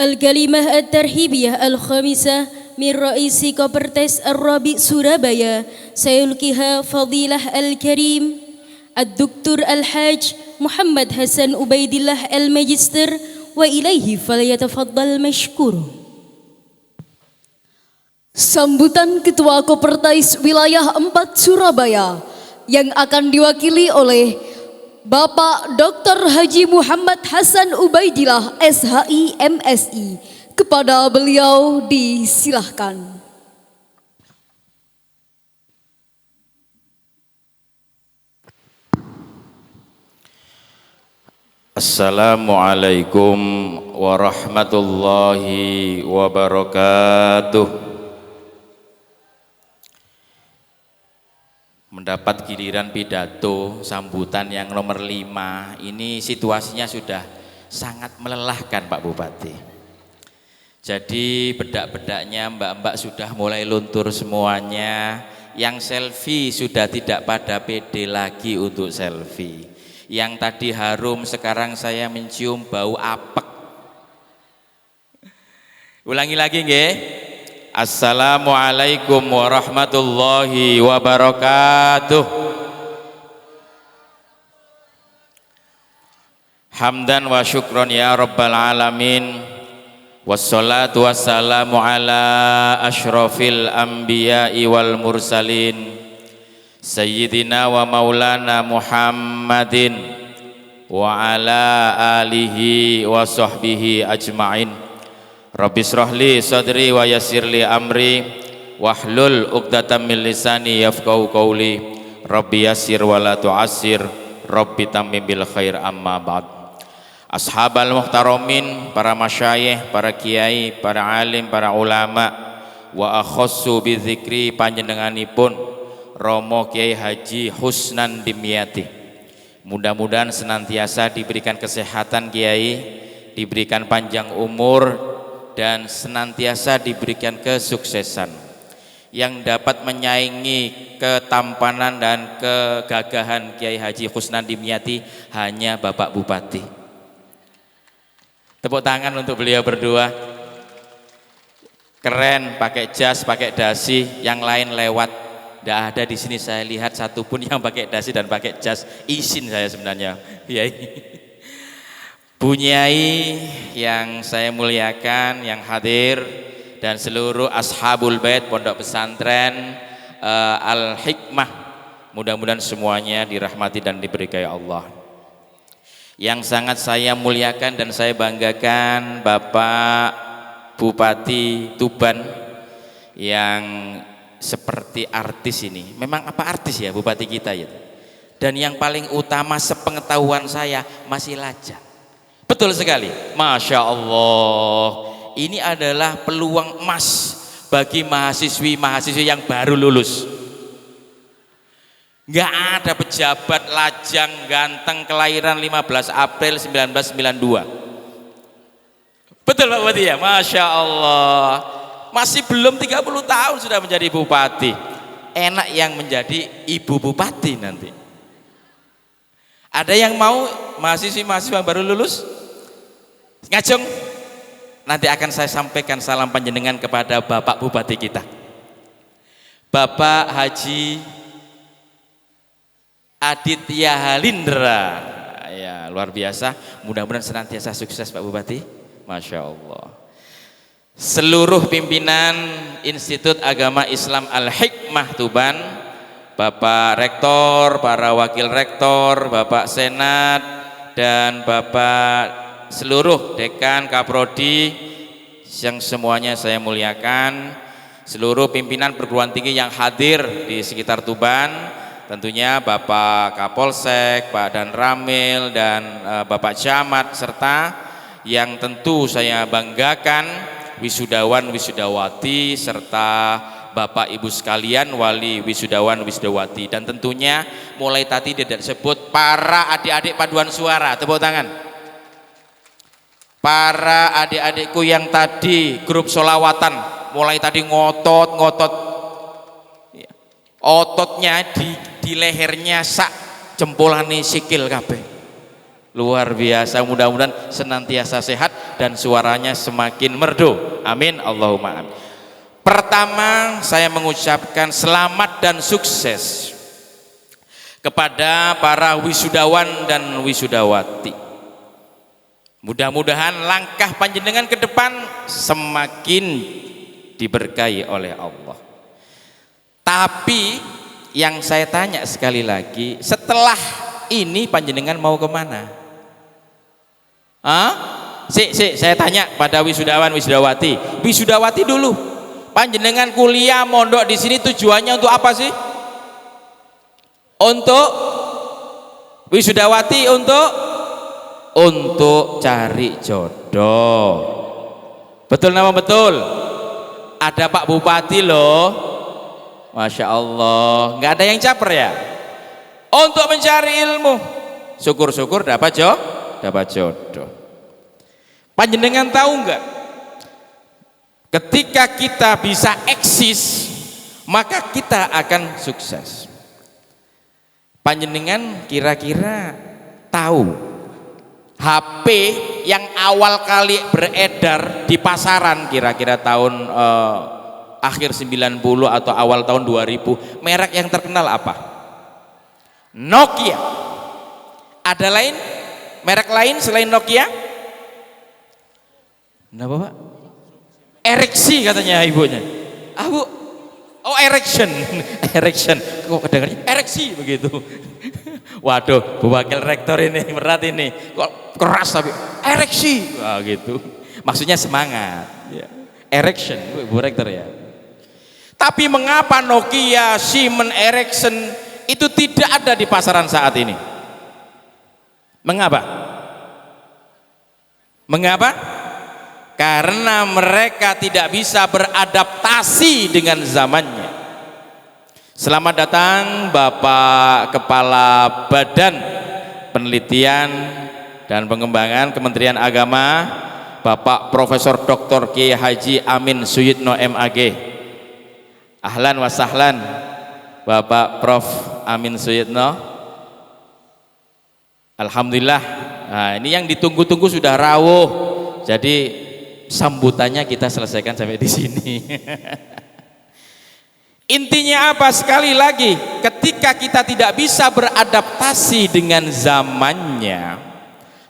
الكلمة الترحيبية الخامسة من رئيس كوبرتس الرابع سورابaya سيلقيها فضيلة الكريم الدكتور الحاج محمد حسن عبيد الله الماجستير وإليه فليتفضل مشكور. Sambutan Ketua Kopertais Wilayah 4 Surabaya yang akan diwakili oleh Bapak Dr. Haji Muhammad Hasan Ubaidillah SHI MSI. Kepada beliau disilahkan. Assalamualaikum warahmatullahi wabarakatuh. Mendapat giliran pidato sambutan yang nomor 5, ini situasinya sudah sangat melelahkan Pak Bupati. Jadi bedak-bedaknya mbak-mbak sudah mulai luntur semuanya. Yang selfie sudah tidak pada PD lagi untuk selfie. Yang tadi harum sekarang saya mencium bau apek. Ulangi lagi nggih. Assalamualaikum warahmatullahi wabarakatuh. Hamdan wa syukron ya rabbal alamin. Wassalatu wassalamu ala ashrafil anbiya'i wal mursalin Sayyidina wa maulana Muhammadin wa ala alihi wa sahbihi ajma'in. Rabbi shrahli sadri wa yassirli amri wahlul uqdatam min lisani yafqahu qawli. Rabbi yassir wa la tu'assir, Rabbi tammim bil khair, amma ba'd. Ashabal muhtaramin, para masyayikh, para kiai, para alim, para ulama, wa akhassu bi dzikri panjenenganipun Romo Kiai Haji Husnan Dimyati. Mudah-mudahan senantiasa diberikan kesehatan Kiai, diberikan panjang umur, dan senantiasa diberikan kesuksesan yang dapat menyaingi ketampanan dan kegagahan Kiai Haji Husnan Dimyati hanya Bapak Bupati. Tepuk tangan untuk beliau berdua. Keren, pakai jas, pakai dasi, yang lain lewat. Tidak ada di sini saya lihat satupun yang pakai dasi dan pakai jas. Izin saya sebenarnya, Kiai. Bu Nyai yang saya muliakan, yang hadir, dan seluruh ashabul bait pondok pesantren Al-Hikmah, mudah-mudahan semuanya dirahmati dan diberkahi Allah. Yang sangat saya muliakan dan saya banggakan Bapak Bupati Tuban yang seperti artis ini. Memang apa artis ya Bupati kita ya. Dan yang paling utama sepengetahuan saya masih lajang. Betul sekali, Masya Allah. Ini adalah peluang emas bagi mahasiswi-mahasiswi yang baru lulus. Nggak ada pejabat lajang ganteng kelahiran 15 April 1992. Betul Pak Bupati ya, Masya Allah. Masih belum 30 tahun sudah menjadi bupati. Enak yang menjadi ibu bupati nanti. Ada yang mau mahasiswi-mahasiswi yang baru lulus? Ngajeng, nanti akan saya sampaikan salam panjenengan kepada Bapak Bupati kita, Bapak Haji Aditya Halindra. Ya, luar biasa. Mudah-mudahan senantiasa sukses Pak Bupati. Masya Allah. Seluruh pimpinan Institut Agama Islam Al-Hikmah Tuban, Bapak Rektor, para Wakil Rektor, Bapak Senat, dan Bapak seluruh Dekan, Kaprodi yang semuanya saya muliakan, seluruh pimpinan perguruan tinggi yang hadir di sekitar Tuban, tentunya Bapak Kapolsek, Pak Dan Ramil, dan Bapak Camat, serta yang tentu saya banggakan wisudawan wisudawati serta Bapak Ibu sekalian wali wisudawan wisudawati, dan tentunya mulai tadi tidak disebut para adik-adik paduan suara. Tepuk tangan. Para adik-adikku yang tadi grup solawatan mulai tadi ngotot ototnya di lehernya sak jempolane sikil kabeh. Luar biasa, mudah-mudahan senantiasa sehat dan suaranya semakin merdu. Amin Allahumma amin. Pertama, saya mengucapkan selamat dan sukses kepada para wisudawan dan wisudawati. Mudah-mudahan langkah panjenengan ke depan semakin diberkahi oleh Allah. Tapi yang saya tanya sekali lagi, setelah ini panjenengan mau kemana? Saya tanya pada wisudawan wisudawati. Wisudawati dulu, panjenengan kuliah mondok di sini tujuannya untuk apa sih? Untuk wisudawati, untuk cari jodoh. Betul nama betul? Ada Pak Bupati loh, Masya Allah, nggak ada yang caper ya? Untuk mencari ilmu, syukur-syukur dapat jodoh. Panjenengan tahu nggak? Ketika kita bisa eksis, maka kita akan sukses. Panjenengan kira-kira tahu HP yang awal kali beredar di pasaran kira-kira tahun akhir 90 atau awal tahun 2000, merek yang terkenal apa? Nokia. Ada merek lain selain Nokia? Kenapa Pak? Ereksi katanya ibunya. Bu, oh erection. Erection. Kok kedengarannya ereksi begitu. Waduh, Bu Wakil Rektor ini berat ini. Kok keras tapi ereksi. Wah gitu. Maksudnya semangat. Ya. Erection, Bu Rektor ya. Tapi mengapa Nokia, Siemens, Ericsson itu tidak ada di pasaran saat ini? Mengapa? Karena mereka tidak bisa beradaptasi dengan zamannya. Selamat datang Bapak Kepala Badan Penelitian dan Pengembangan Kementerian Agama, Bapak Profesor Dr. Kiai Haji Amin Suyitno MAG. Ahlan wa sahlan Bapak Prof Amin Suyitno. Alhamdulillah. Nah, ini yang ditunggu-tunggu sudah rawuh. Jadi sambutannya kita selesaikan sampai di sini. Intinya apa? Sekali lagi, ketika kita tidak bisa beradaptasi dengan zamannya,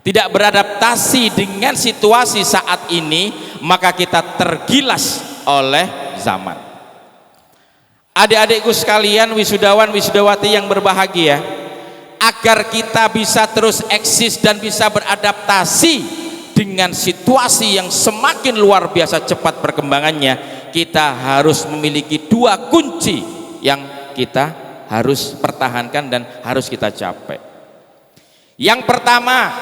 tidak beradaptasi dengan situasi saat ini, maka kita tergilas oleh zaman. Adik-adikku sekalian, wisudawan wisudawati yang berbahagia, agar kita bisa terus eksis dan bisa beradaptasi dengan situasi yang semakin luar biasa cepat perkembangannya, kita harus memiliki dua kunci yang kita harus pertahankan dan harus kita capai. Yang pertama,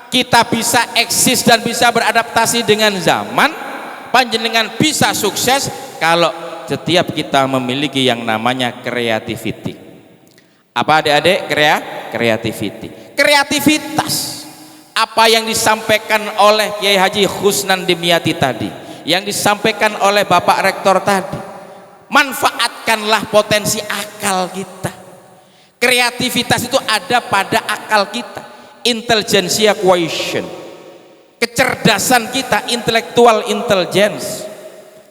kita bisa eksis dan bisa beradaptasi dengan zaman. Panjenengan bisa sukses kalau setiap kita memiliki yang namanya creativity. Apa adik-adik? Creativity. Kreativitas. Apa yang disampaikan oleh Kiai Haji Husnan Dimyati tadi, yang disampaikan oleh Bapak Rektor tadi, manfaatkanlah potensi akal kita. Kreativitas itu ada pada akal kita, intelligentsia quotient, kecerdasan kita, intellectual intelligence.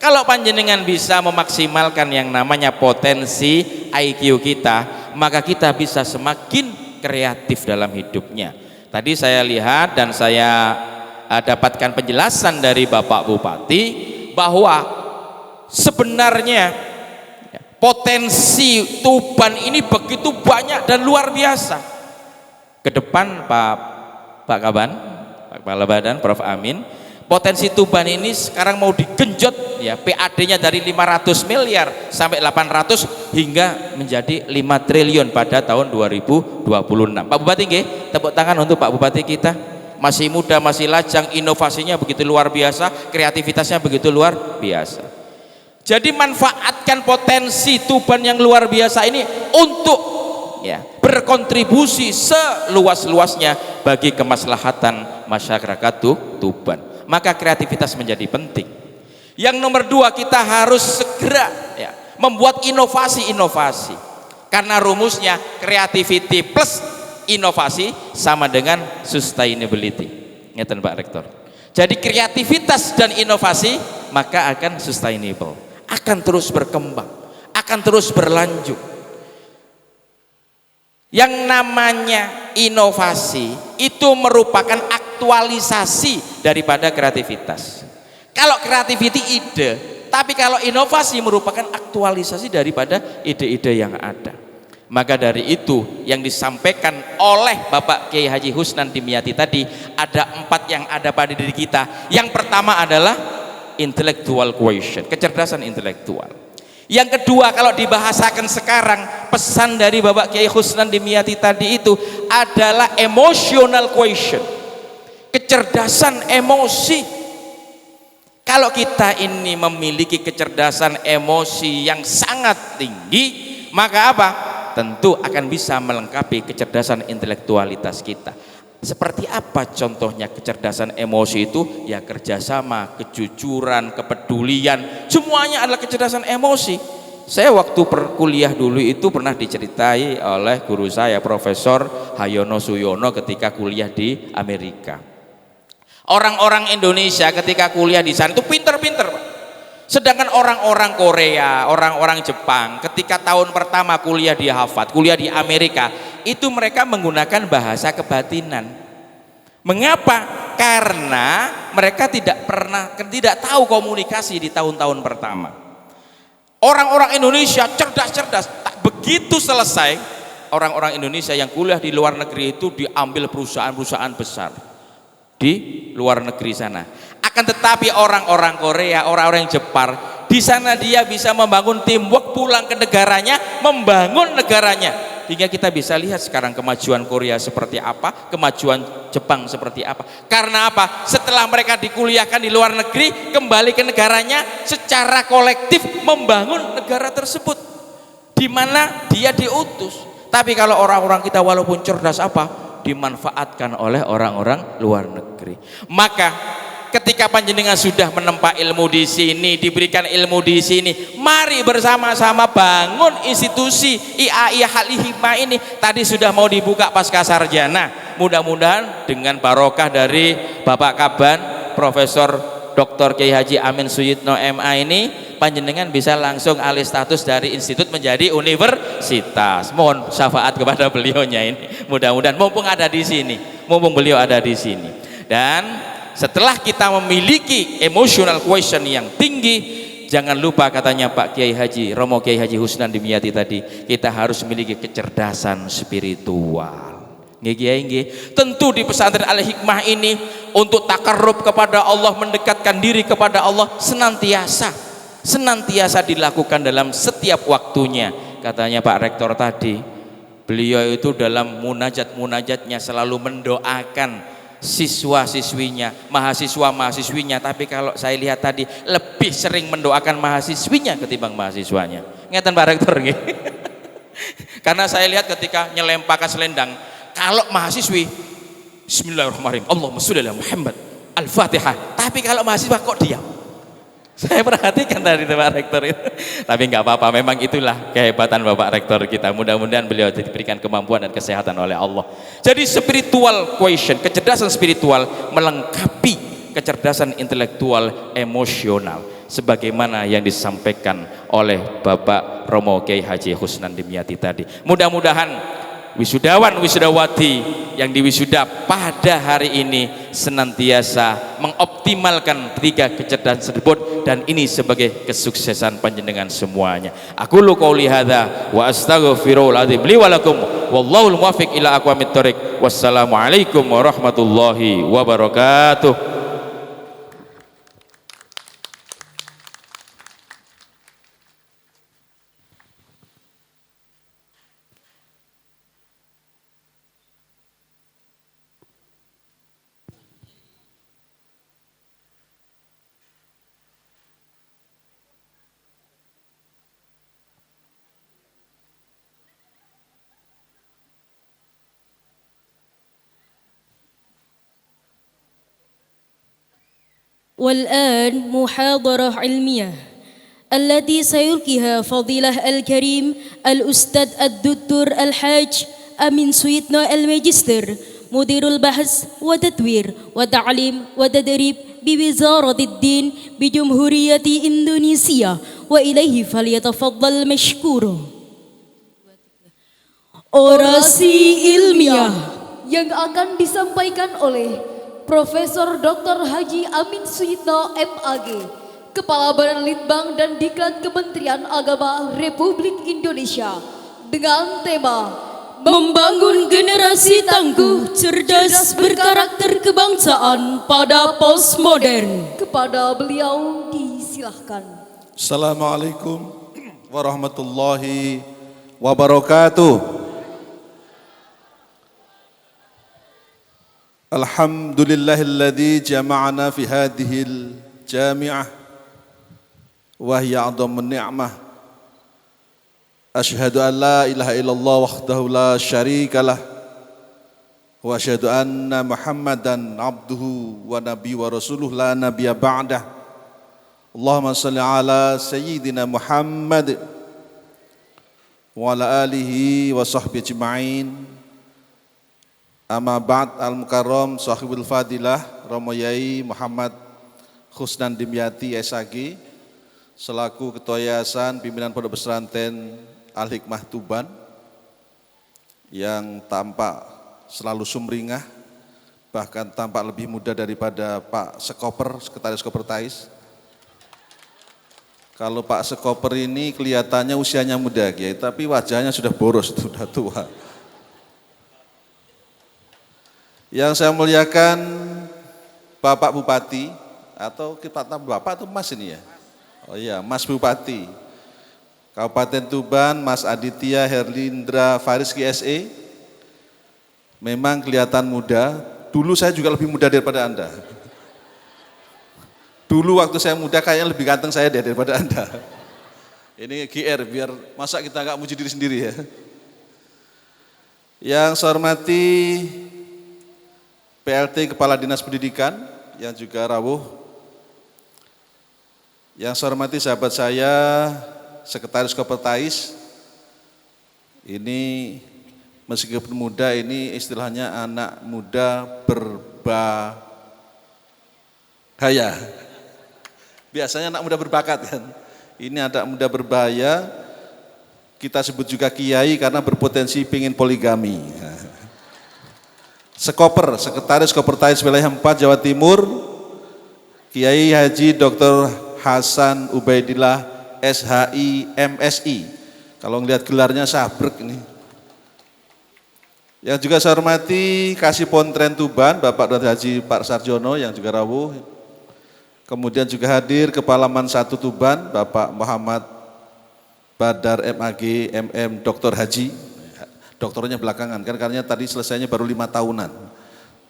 Kalau panjenengan bisa memaksimalkan yang namanya potensi IQ kita, maka kita bisa semakin kreatif dalam hidupnya. Tadi saya lihat dan saya dapatkan penjelasan dari Bapak Bupati bahwa sebenarnya potensi Tuban ini begitu banyak dan luar biasa. Ke depan Pak Kaban, Pak Kepala Badan Prof Amin, potensi Tuban ini sekarang mau digenjot ya, PAD-nya dari 500 miliar sampai 800 hingga menjadi 5 triliun pada tahun 2026. Pak Bupati nggih, tepuk tangan untuk Pak Bupati kita. Masih muda, masih lajang, inovasinya begitu luar biasa, kreativitasnya begitu luar biasa. Jadi manfaatkan potensi Tuban yang luar biasa ini untuk ya berkontribusi seluas-luasnya bagi kemaslahatan masyarakat Tuban. Maka kreativitas menjadi penting. Yang nomor dua, kita harus segera ya, membuat inovasi-inovasi, karena rumusnya creativity plus inovasi sama dengan sustainability. Ngeten Pak Rektor. Jadi kreativitas dan inovasi maka akan sustainable, akan terus berkembang, akan terus berlanjut. Yang namanya inovasi itu merupakan aktualisasi daripada kreativitas. Kalau kreativiti ide, tapi kalau inovasi merupakan aktualisasi daripada ide-ide yang ada. Maka dari itu yang disampaikan oleh Bapak Kiai Haji Husnan Dimyati tadi, ada 4 yang ada pada diri kita. Yang pertama adalah intellectual quotient, kecerdasan intelektual. Yang kedua, kalau dibahasakan sekarang, pesan dari Bapak Kiai Husnan Dimyati tadi itu adalah emotional quotient, kecerdasan emosi. Kalau kita ini memiliki kecerdasan emosi yang sangat tinggi, maka apa? Tentu akan bisa melengkapi kecerdasan intelektualitas kita. Seperti apa contohnya kecerdasan emosi itu? Ya kerjasama, kejujuran, kepedulian, semuanya adalah kecerdasan emosi. Saya waktu kuliah dulu itu pernah diceritai oleh guru saya, Profesor Hayono Suyono, ketika kuliah di Amerika. Orang-orang Indonesia ketika kuliah di sana itu pinter-pinter, Pak. Sedangkan orang-orang Korea, orang-orang Jepang ketika tahun pertama kuliah di Harvard, kuliah di Amerika, itu mereka menggunakan bahasa kebatinan. Mengapa? Karena mereka tidak tahu komunikasi di tahun-tahun pertama. Orang-orang Indonesia cerdas-cerdas, tak begitu selesai, orang-orang Indonesia yang kuliah di luar negeri itu diambil perusahaan-perusahaan besar di luar negeri sana. Akan tetapi orang-orang Korea, orang-orang Jepang, di sana dia bisa membangun teamwork, pulang ke negaranya, membangun negaranya. Hingga kita bisa lihat sekarang kemajuan Korea seperti apa, kemajuan Jepang seperti apa. Karena apa? Setelah mereka dikuliahkan di luar negeri, kembali ke negaranya, secara kolektif membangun negara tersebut, di mana dia diutus. Tapi kalau orang-orang kita walaupun cerdas apa, dimanfaatkan oleh orang-orang luar negeri. Maka ketika panjenengan sudah menempa ilmu di sini, diberikan ilmu di sini, mari bersama-sama bangun institusi IAI Al Hikmah ini. Tadi sudah mau dibuka pasca sarjana. Mudah-mudahan dengan barokah dari Bapak Kaban, Profesor Dr. Kiai Haji Amin Suyitno MA ini, panjenengan bisa langsung alih status dari institut menjadi universitas. Mohon syafaat kepada beliaunya ini. Mudah-mudahan mumpung ada di sini, mumpung beliau ada di sini. Dan setelah kita memiliki emotional quotient yang tinggi, jangan lupa katanya Pak Kiai Haji Romo Kiai Haji Husnan Dimyati tadi, kita harus memiliki kecerdasan spiritual. Tentu di pesantren Al Hikmah ini untuk takarrub kepada Allah, mendekatkan diri kepada Allah senantiasa dilakukan dalam setiap waktunya. Katanya Pak Rektor tadi, beliau itu dalam munajat-munajatnya selalu mendoakan siswa-siswinya, mahasiswa-mahasiswinya. Tapi kalau saya lihat tadi lebih sering mendoakan mahasiswinya ketimbang mahasiswanya. Ngeten Pak Rektor nggih. Karena saya lihat ketika nyelempakkan selendang, kalau mahasiswi Bismillahirrahmanirrahim, Allahumma sholli ala Muhammad, Al-Fatihah. Tapi kalau mahasiswa kok diam? Saya perhatikan tadi Pak Rektor itu. Tapi nggak apa-apa, memang itulah kehebatan Bapak Rektor kita. Mudah-mudahan beliau diberikan kemampuan dan kesehatan oleh Allah. Jadi spiritual quotient, kecerdasan spiritual melengkapi kecerdasan intelektual emosional, sebagaimana yang disampaikan oleh Bapak Romo Kiai Haji Husnan Dimyati tadi. Mudah-mudahan wisudawan wisudawati yang diwisuda pada hari ini senantiasa mengoptimalkan 3 kecerdasan tersebut, dan ini sebagai kesuksesan panjenengan semuanya. Aku lu qauli hadza wa astaghfirul azim li wa lakum wallahul muwaffiq ila aqwamit thoriq. Wassalamualaikum warahmatullahi wabarakatuh. والآن محاضرة علمية التي سيلقيها فضيلة الكريم الأستاذ الدكتور الحاج أمين سويتنو الماجستير مدير البحث وتطوير وتعليم وتدريب بوزارة الدين بجمهورية إندونيسيا وإليه فليتفضل مشكورا. Orasi ilmiah yang akan disampaikan oleh Profesor Dr. Haji Amin Suyitno MAG, Kepala Badan Litbang dan Diklat Kementerian Agama Republik Indonesia, dengan tema membangun generasi tangguh, cerdas, berkarakter kebangsaan pada postmodern. Kepada beliau disilahkan. Assalamualaikum warahmatullahi wabarakatuh. Alhamdulillahilladzi jama'ana fi hadhil jami'ah wa hiya 'adhamun ni'mah. Asyhadu an la ilaha illallah wahdahu la syarikalah wa asyhadu anna Muhammadan 'abduhu wa nabiyyu wa rasuluh la nabiyya ba'dah. Allahumma shalli ala sayyidina Muhammad wa ala alihi wa sahbihi ajma'in. Amma ba'd, al-mukarram sahibul fadilah Romo Yai Muhammad Khusnan Dimyati SAG selaku Ketua Yayasan Pimpinan Pondok Pesantren Al-Hikmah Tuban yang tampak selalu sumringah, bahkan tampak lebih muda daripada Pak Sekoper, Sekretaris Kopertais. Kalau Pak Sekoper ini kelihatannya usianya muda, Kiai, tapi wajahnya sudah boros, sudah tua. Yang saya muliakan Bapak Bupati, atau kita Bapak atau Mas ini ya? Oh iya, Mas Bupati Kabupaten Tuban, Mas Aditya Herlindra Fariski SE. Memang kelihatan muda. Dulu saya juga lebih muda daripada Anda. Dulu waktu saya muda kayaknya lebih ganteng saya daripada Anda. Ini GR, biar masa kita nggak muji diri sendiri ya. Yang saya hormati PLT Kepala Dinas Pendidikan yang juga rawuh. Yang saya hormati sahabat saya Sekretaris Kopertais. Ini meskipun muda, ini istilahnya anak muda berbahaya. Biasanya anak muda berbakat kan. Ini anak muda berbahaya. Kita sebut juga kiai karena berpotensi pingin poligami. Sekoper, Sekretaris Kopertais Wilayah 4 Jawa Timur, Kiai Haji Dr. Hasan Ubaidillah SHI MSI. Kalau ngelihat gelarnya sabrek ini. Yang juga saya hormati Kasih Pontren Tuban, Bapak Dr. Haji Pak Sarjono yang juga rawuh. Kemudian juga hadir Kepala Man 1 Tuban, Bapak Muhammad Badar MAG MM Dr. Haji. Doktornya belakangan, kan karena tadi selesainya baru 5 tahunan.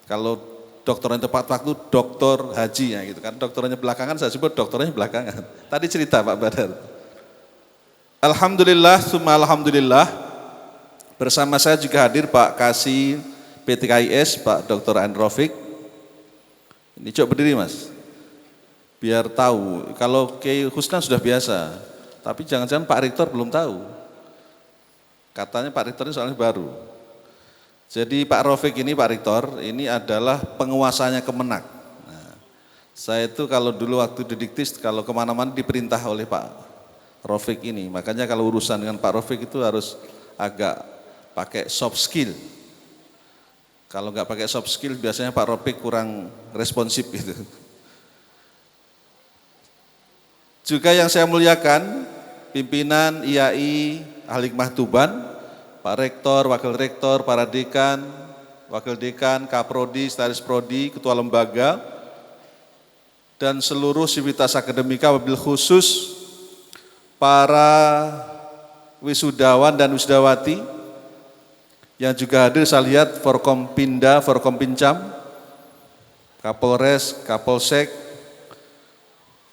Kalau doktornya tepat waktu, Doktor Haji ya gitu kan. Doktornya belakangan, saya sebut doktornya belakangan. Tadi cerita Pak Badar. Alhamdulillah, summa alhamdulillah. Bersama saya juga hadir Pak Kasih PTKIS, Pak Dr. Androfik. Ini coba berdiri Mas. Biar tahu, kalau Kiai Khusnan sudah biasa, tapi jangan-jangan Pak Rektor belum tahu. Katanya Pak Rektor ini soalnya baru. Jadi Pak Rofik ini, Pak Rektor, ini adalah penguasanya Kemenak. Nah, saya itu kalau dulu waktu didiktis, kalau kemana-mana diperintah oleh Pak Rofik ini. Makanya kalau urusan dengan Pak Rofik itu harus agak pakai soft skill. Kalau nggak pakai soft skill, biasanya Pak Rofik kurang responsif gitu. Juga yang saya muliakan, pimpinan IAI Al-Hikmah Tuban, Pak Rektor, Wakil Rektor, para dekan, Wakil Dekan, Kaprodi, Sekretaris Prodi, Ketua Lembaga, dan seluruh sivitas akademika, wabil khusus para wisudawan dan wisudawati yang juga hadir. Saya lihat Forkompinda, Forkompincam, Kapolres, Kapolsek,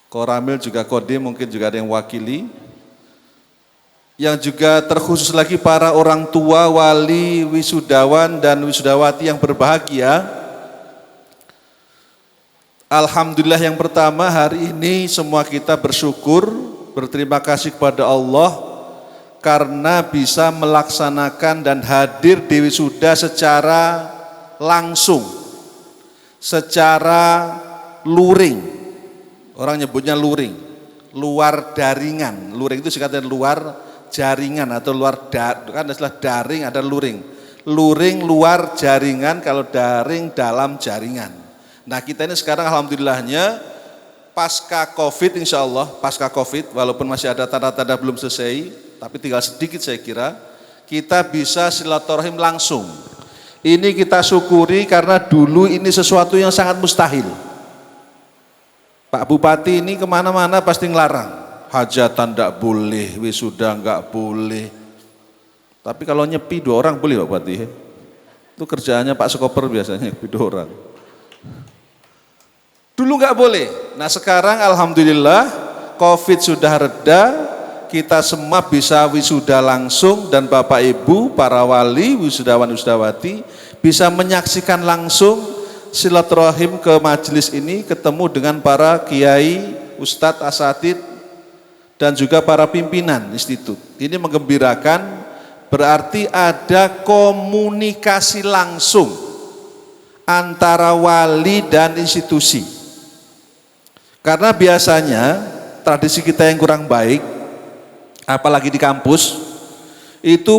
Koramil juga Kodim, mungkin juga ada yang wakili. Yang juga terkhusus lagi para orang tua, wali, wisudawan dan wisudawati yang berbahagia. Alhamdulillah, yang pertama hari ini semua kita bersyukur, berterima kasih kepada Allah karena bisa melaksanakan dan hadir di wisuda secara langsung, secara luring. Orang nyebutnya luring. Luar daringan. Luring itu singkatan luar jaringan atau kan istilah daring ada luring. Luring luar jaringan, kalau daring dalam jaringan. Nah kita ini sekarang alhamdulillahnya pasca Covid, insya Allah pasca Covid, walaupun masih ada tanda-tanda belum selesai, tapi tinggal sedikit saya kira, kita bisa silaturahim langsung. Ini kita syukuri karena dulu ini sesuatu yang sangat mustahil. Pak Bupati ini kemana-mana pasti ngelarang. Hajatan enggak boleh, wisuda enggak boleh. Tapi kalau nyepi 2 orang boleh Pak Bupati. Itu kerjaannya Pak Sekoper biasanya, nyepi 2 orang. Dulu enggak boleh. Nah sekarang alhamdulillah Covid sudah reda, kita semua bisa wisuda langsung dan Bapak Ibu, para wali, wisudawan wisudawati bisa menyaksikan langsung silaturahim ke majelis ini, ketemu dengan para kiai, ustadz, asatid, dan juga para pimpinan institut. Ini menggembirakan, berarti ada komunikasi langsung antara wali dan institusi. Karena biasanya tradisi kita yang kurang baik, apalagi di kampus, itu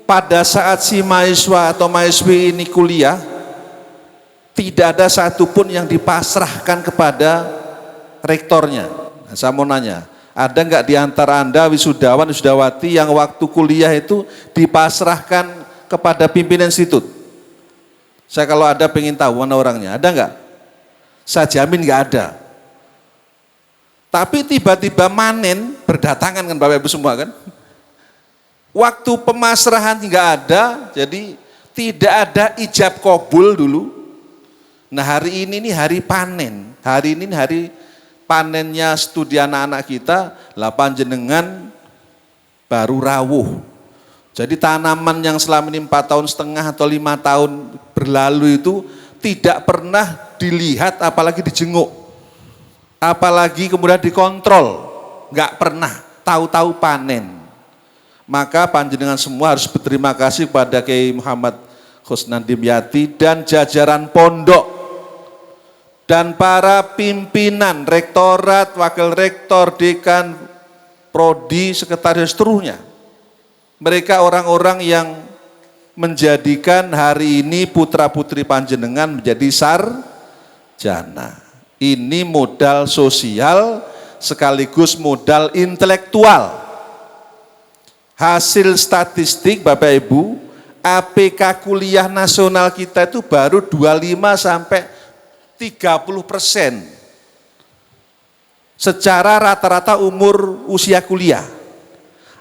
pada saat si mahasiswa atau mahasiswi ini kuliah, tidak ada satupun yang dipasrahkan kepada rektornya. Nah, saya mau nanya, ada nggak di antara Anda wisudawan, wisudawati yang waktu kuliah itu dipasrahkan kepada pimpinan institut? Saya kalau ada pengen tahu mana orangnya, ada nggak? Saya jamin nggak ada. Tapi tiba-tiba manen berdatangan kan Bapak Ibu semua kan? Waktu pemasrahan nggak ada, jadi tidak ada ijab kabul dulu. Nah hari ini nih hari panen, hari ini hari panennya studi anak-anak kita, 8 jenengan baru rawuh. Jadi tanaman yang selama ini 4,5 tahun atau 5 tahun berlalu itu tidak pernah dilihat apalagi dijenguk. Apalagi kemudian dikontrol, nggak pernah, tahu-tahu panen. Maka panjenengan semua harus berterima kasih kepada Kiai Muhammad Khusnan Dimyati dan jajaran pondok dan para pimpinan, rektorat, wakil rektor, dekan, prodi, sekretaris, seterusnya. Mereka orang-orang yang menjadikan hari ini putra-putri panjenengan menjadi sarjana. Ini modal sosial sekaligus modal intelektual. Hasil statistik Bapak Ibu, APK kuliah nasional kita itu baru 25 sampai 30% secara rata-rata umur usia kuliah.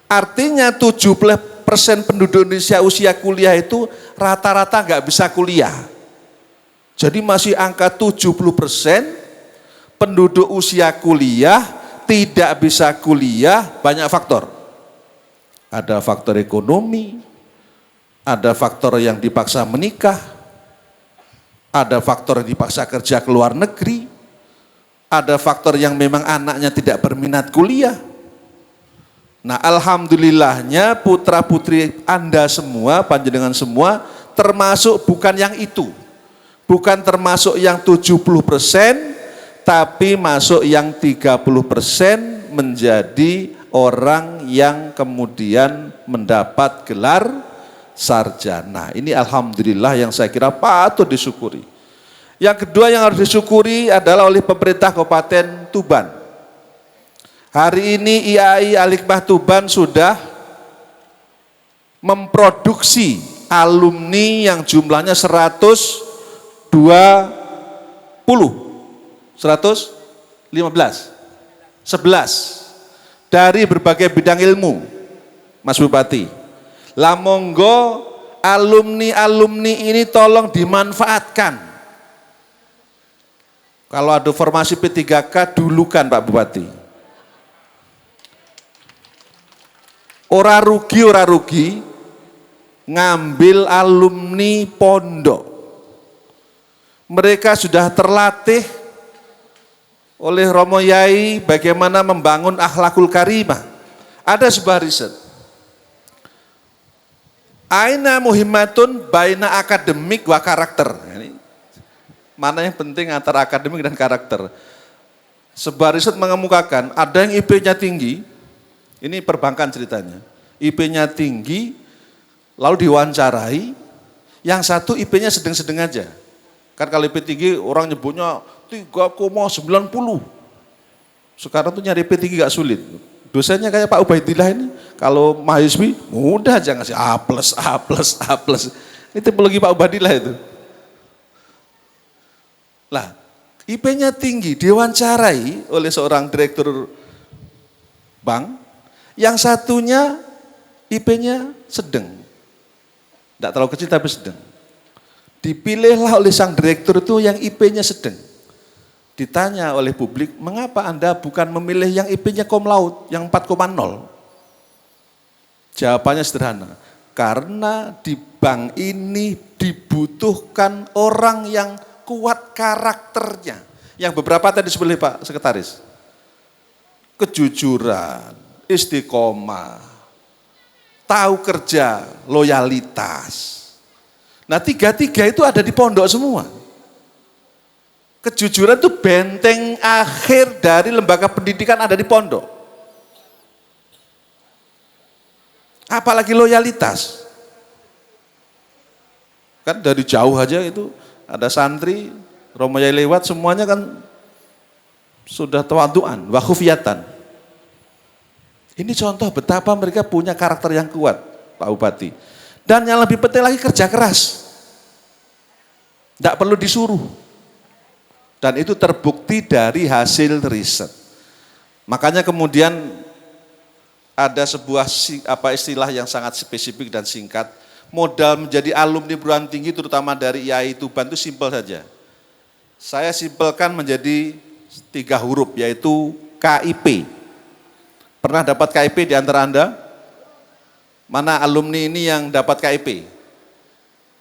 Artinya 70% penduduk Indonesia usia kuliah itu rata-rata nggak bisa kuliah. Jadi masih angka 70% penduduk usia kuliah tidak bisa kuliah, banyak faktor. Ada faktor ekonomi, ada faktor yang dipaksa menikah, ada faktor yang dipaksa kerja ke luar negeri, ada faktor yang memang anaknya tidak berminat kuliah. Nah alhamdulillahnya putra putri Anda semua, panjenengan semua, termasuk bukan yang itu. Bukan termasuk yang 70%, tapi masuk yang 30% menjadi orang yang kemudian mendapat gelar sarjana. Ini alhamdulillah yang saya kira patut disyukuri. Yang kedua yang harus disyukuri adalah oleh pemerintah Kabupaten Tuban. Hari ini IAI Al-Hikmah Tuban sudah memproduksi alumni yang jumlahnya 115 11 dari berbagai bidang ilmu, Mas Bupati. Lah monggo alumni-alumni ini tolong dimanfaatkan. Kalau ada formasi P3K dulukan Pak Bupati. Ora rugi ngambil alumni pondok. Mereka sudah terlatih oleh Romo Yai bagaimana membangun akhlakul karimah. Ada sebuah riset. Aina muhimmatun baina akademik wa karakter. Mana yang penting antara akademik dan karakter. Sebuah riset mengemukakan ada yang IP-nya tinggi, ini perbankan ceritanya. IP-nya tinggi, lalu diwawancarai, yang satu IP-nya sedang-sedang aja. Kan kalau IP tinggi orang nyebutnya 3,90. Sekarang tuh nyari IP tinggi gak sulit. Dosennya kayak Pak Ubaidillah ini, kalau mahasiswi mudah aja ngasih A+, A+, A+. Itu tipologi Pak Ubaidillah itu. Lah, IP-nya tinggi, diwawancarai oleh seorang direktur bank, yang satunya IP-nya sedang. Tidak terlalu kecil tapi sedang. Dipilihlah oleh sang direktur itu yang IP-nya sedang. Ditanya oleh publik, mengapa Anda bukan memilih yang IP-nya cum laude, yang 4,0? Jawabannya sederhana, karena di bank ini dibutuhkan orang yang kuat karakternya. Yang beberapa tadi disebut oleh Pak Sekretaris. Kejujuran, istiqomah, tahu kerja, loyalitas. Nah, tiga-tiga itu ada di pondok semua. Kejujuran itu benteng akhir dari lembaga pendidikan ada di pondok. Apalagi loyalitas. Kan dari jauh aja itu ada santri, Romayai lewat, semuanya kan sudah tawaduan, wa khufiyatan. Ini contoh betapa mereka punya karakter yang kuat, Pak Bupati. Dan yang lebih penting lagi kerja keras. Tidak perlu disuruh. Dan itu terbukti dari hasil riset. Makanya kemudian ada sebuah istilah yang sangat spesifik dan singkat. Modal menjadi alumni perguruan tinggi terutama dari IAI Tuban itu simpel saja. Saya simpelkan menjadi 3 huruf yaitu KIP. Pernah dapat KIP di antara Anda? Mana alumni ini yang dapat KIP?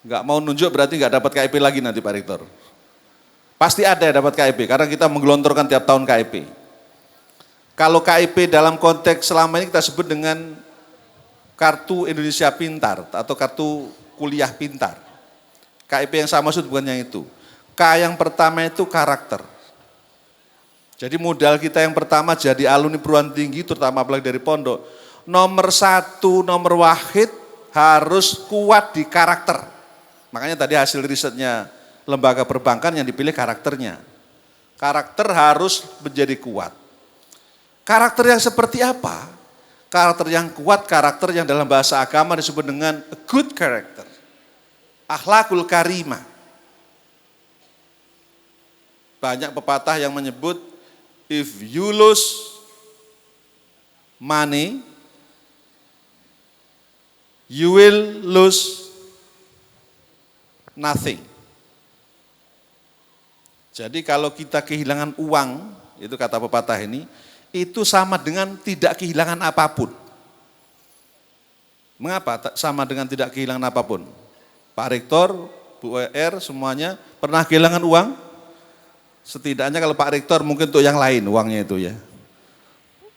Enggak mau nunjuk berarti enggak dapat KIP lagi nanti Pak Rektor. Pasti ada yang dapat KIP karena kita menggelontorkan tiap tahun KIP. Kalau KIP dalam konteks selama ini kita sebut dengan Kartu Indonesia Pintar atau Kartu Kuliah Pintar. KIP yang saya maksud bukan yang itu. K yang pertama itu karakter. Jadi modal kita yang pertama jadi alumni perguruan tinggi terutama apalagi dari pondok. Nomor 1, nomor wahid harus kuat di karakter. Makanya tadi hasil risetnya lembaga perbankan yang dipilih karakternya. Karakter harus menjadi kuat. Karakter yang seperti apa? Karakter yang kuat, karakter yang dalam bahasa agama disebut dengan a good character. Akhlakul karimah. Banyak pepatah yang menyebut, if you lose money, you will lose nothing. Jadi kalau kita kehilangan uang, itu kata pepatah ini, itu sama dengan tidak kehilangan apapun. Mengapa sama dengan tidak kehilangan apapun? Pak Rektor, Bu WR, semuanya pernah kehilangan uang? Setidaknya kalau Pak Rektor mungkin untuk yang lain uangnya itu ya.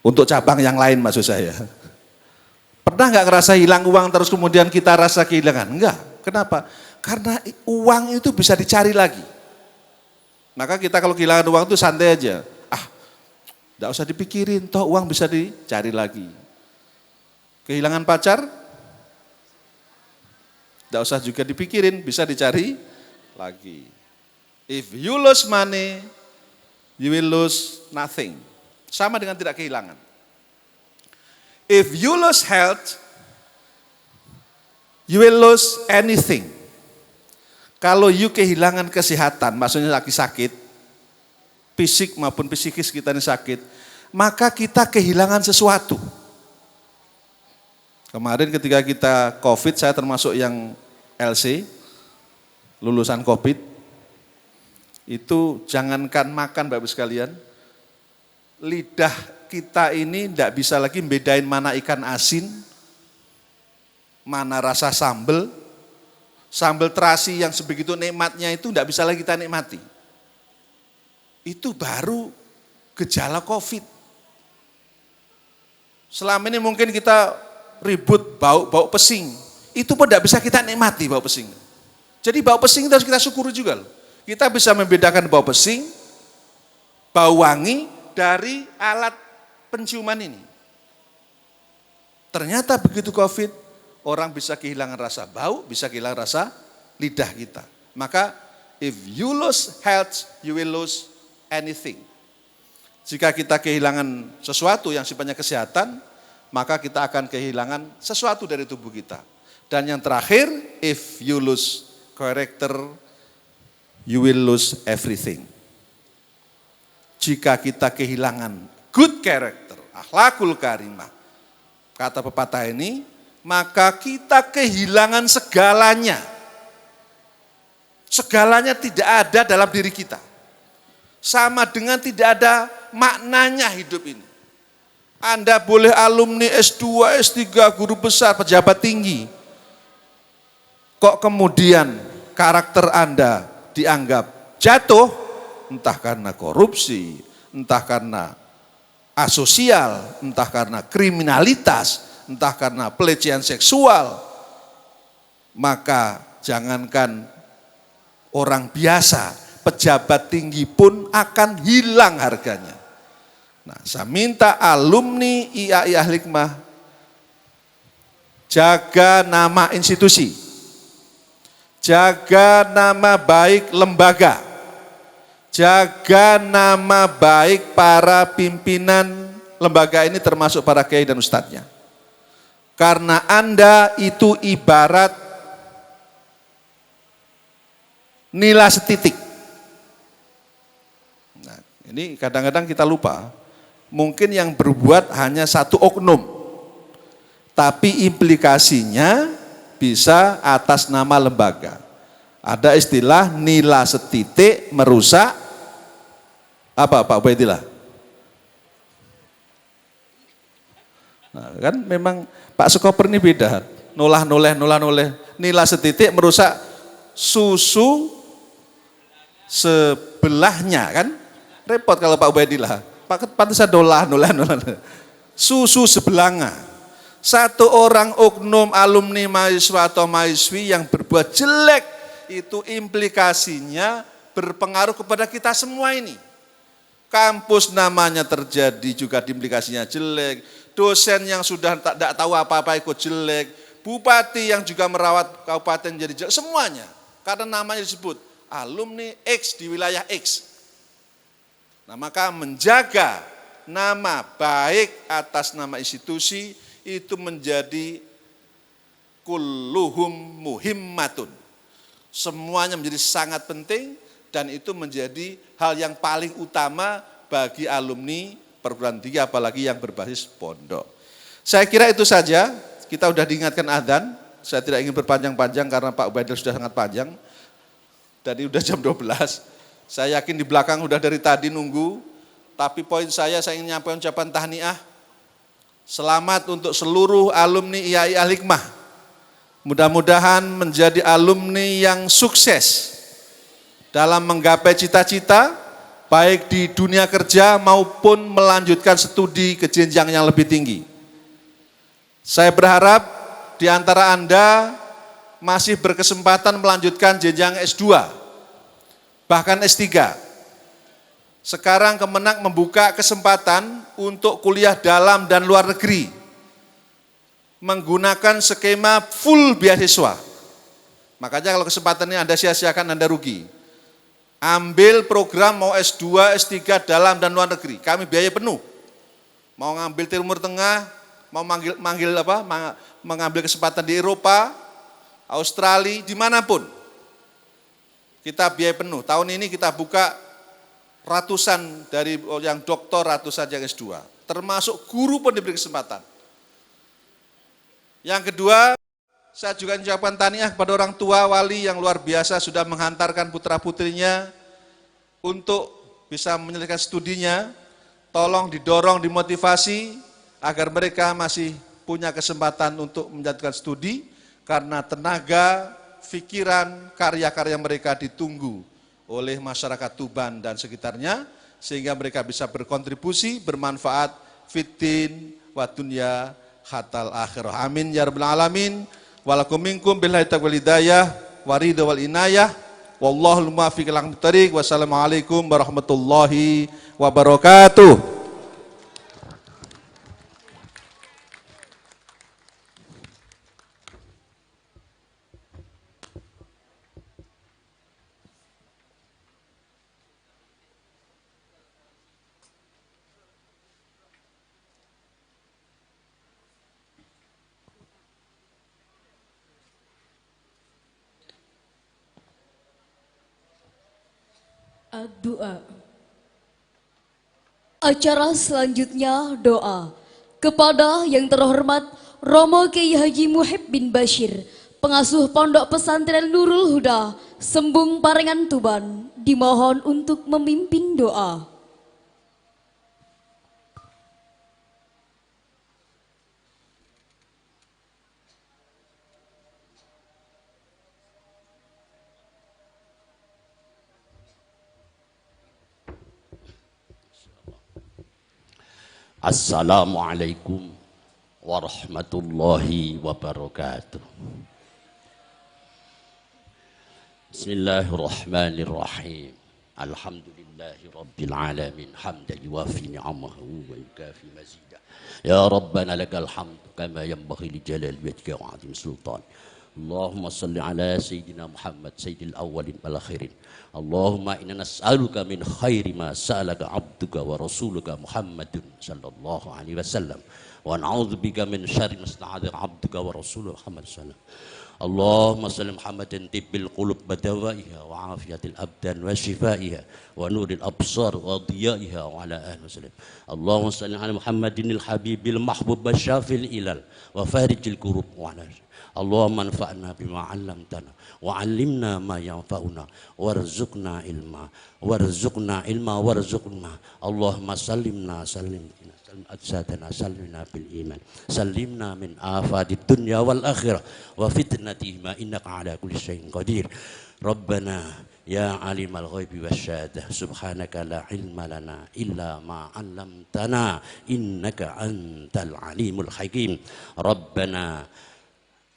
Untuk cabang yang lain maksud saya. Pernah nggak ngerasa hilang uang terus kemudian kita rasa kehilangan? Enggak. Kenapa? Karena uang itu bisa dicari lagi. Maka kita kalau kehilangan uang itu santai aja. Tidak usah dipikirin, toh uang bisa dicari lagi. Kehilangan pacar? Tidak usah juga dipikirin, bisa dicari lagi. If you lose money, you will lose nothing. Sama dengan tidak kehilangan. If you lose health, you will lose anything. Kalau you kehilangan kesehatan, maksudnya lagi sakit, fisik maupun psikis kita ini sakit, maka kita kehilangan sesuatu. Kemarin ketika kita COVID, saya termasuk yang LC, lulusan COVID, itu jangankan makan Bapak Ibu sekalian, lidah kita ini tidak bisa lagi membedain mana ikan asin, mana rasa sambal terasi yang sebegitu nikmatnya itu tidak bisa lagi kita nikmati. Itu baru gejala COVID. Selama ini mungkin kita ribut bau pesing, itu pun tidak bisa kita nikmati bau pesing. Jadi bau pesing itu harus kita syukuri juga loh. Kita bisa membedakan bau pesing, bau wangi dari alat penciuman ini. Ternyata begitu COVID, orang bisa kehilangan rasa bau, bisa kehilangan rasa lidah kita. Maka if you lose health, you will lose anything. Jika kita kehilangan sesuatu yang sifatnya kesehatan, maka kita akan kehilangan sesuatu dari tubuh kita. Dan yang terakhir, if you lose character, you will lose everything. Jika kita kehilangan good character, akhlakul karimah, kata pepatah ini, maka kita kehilangan segalanya. Segalanya tidak ada dalam diri kita. Sama dengan tidak ada maknanya hidup ini. Anda boleh alumni S2, S3, guru besar, pejabat tinggi. Kok kemudian karakter Anda dianggap jatuh, entah karena korupsi, entah karena asosial, entah karena kriminalitas, entah karena pelecehan seksual, maka jangankan orang biasa, pejabat tinggi pun akan hilang harganya. Nah, saya minta alumni IAI Al-Hikmah jaga nama institusi, jaga nama baik lembaga, jaga nama baik para pimpinan lembaga ini termasuk para kiai dan ustadznya. Karena Anda itu ibarat nila setitik. Nah, ini kadang-kadang kita lupa. Mungkin yang berbuat hanya satu oknum, tapi implikasinya bisa atas nama lembaga. Ada istilah nila setitik merusak apa Pak Ubaidillah? Nah, kan memang Pak Sukoper ini beda. Noleh. Nila setitik merusak susu sebelahnya kan? Repot kalau Pak Ubaidillah. Pak pantas noleh. Susu sebelanga. Satu orang oknum alumni mahasiswa atau mahasiswi yang berbuat jelek itu implikasinya berpengaruh kepada kita semua ini. Kampus namanya terjadi juga implikasinya jelek. Dosen yang sudah tidak tahu apa-apa ikut jelek. Bupati yang juga merawat kabupaten jadi jelek. Semuanya. Karena namanya disebut alumni X di wilayah X. Nah, maka menjaga nama baik atas nama institusi itu menjadi kulluhum muhimmatun. Semuanya menjadi sangat penting dan itu menjadi hal yang paling utama bagi alumni perguruan tinggi apalagi yang berbasis pondok. Saya kira itu saja, kita sudah diingatkan adzan. Saya tidak ingin berpanjang-panjang karena Pak Ubaidillah sudah sangat panjang. Tadi udah jam 12. Saya yakin di belakang udah dari tadi nunggu, tapi poin saya ingin nyampaikan ucapan tahniah. Selamat untuk seluruh alumni IAI Al-Hikmah. Mudah-mudahan menjadi alumni yang sukses dalam menggapai cita-cita, baik di dunia kerja maupun melanjutkan studi ke jenjang yang lebih tinggi. Saya berharap di antara Anda masih berkesempatan melanjutkan jenjang S2. Bahkan S3. Sekarang Kemenak membuka kesempatan untuk kuliah dalam dan luar negeri. Menggunakan skema full beasiswa. Makanya kalau kesempatan ini Anda sia-siakan, Anda rugi. Ambil program mau S2, S3 dalam dan luar negeri. Kami biaya penuh. Mau ngambil Timur Tengah, mau mengambil kesempatan di Eropa, Australia, dimanapun. Kita biaya penuh. Tahun ini kita buka ratusan dari yang doktor, ratusan yang S2. Termasuk guru pun diberi kesempatan. Yang kedua, saya juga mengucapkan tahniah kepada orang tua wali yang luar biasa sudah menghantarkan putra-putrinya untuk bisa menyelesaikan studinya. Tolong didorong, dimotivasi agar mereka masih punya kesempatan untuk menjadikan studi karena tenaga, pikiran, karya-karya mereka ditunggu oleh masyarakat Tuban dan sekitarnya sehingga mereka bisa berkontribusi, bermanfaat fiddin wa dunya hatal akhirah. Amin ya rabbal alamin. Walakum minkum billahi taufiq wal hidayah wa ridha wal inayah. Wallahul muwaffiq ila aqwamit thoriq. Wassalamualaikum warahmatullahi wabarakatuh. Ad-du'a. Acara selanjutnya doa kepada yang terhormat Romo Kiai Haji Muhib bin Bashir, pengasuh Pondok Pesantren Nurul Huda, Sembung Parengan Tuban, dimohon untuk memimpin doa. Assalamualaikum warahmatullahi wabarakatuh. Bismillahirrahmanirrahim. Alhamdulillahi rabbil alamin. Hamdan yuwafi ni'amahu wa yukafi mazidah. Ya Rabbana lakal hamd kama yanbaghi li jalali wajhika wa 'azimi sultan. Allahumma salli ala Sayyidina Muhammad Sayyidil awwalin wal akhirin. Allahumma inna nas'aluka min khairi ma sa'alaka abduka wa rasuluka Muhammadun sallallahu alaihi wasallam wa na'udzubika min syarri ma sta'adaka abduka wa rasuluka Muhammad sallallahu Allahumma salli Muhammadin tibbil qulub badawaiha wa afiyatil abdan wa shifaiha wa nuril absar wa diyaiha wa ala ahli wasallam. Allahumma salli ala Muhammadinil habibil mahbub wa syafil ilal wa farijil kurub wa ala Allahumma anfa'na bima 'allamtana wa 'allimna ma yanfa'una warzuqna ilma warzuqna Allahumma sallimna sallimna ajsadana sallimna bil iman sallimna min afadid dunya wal akhirah wa fitnatihima innaka ala kulli syai'in qadir. Rabbana ya alimal ghaibi wasyahadah subhanaka la ilma lana illa ma 'allamtana innaka antal alimul hakim. Rabbana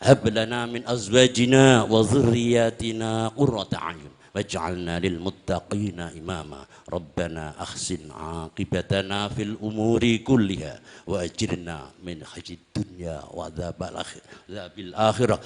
hab lana min azwajina wa dhurriyyatina qurrata a'yun waj'alna lil muttaqina imama. Rabbana ahsin 'aqibatana fil umuri kulliha wa ajirna min khazyid dunya wa adzabil akhirah.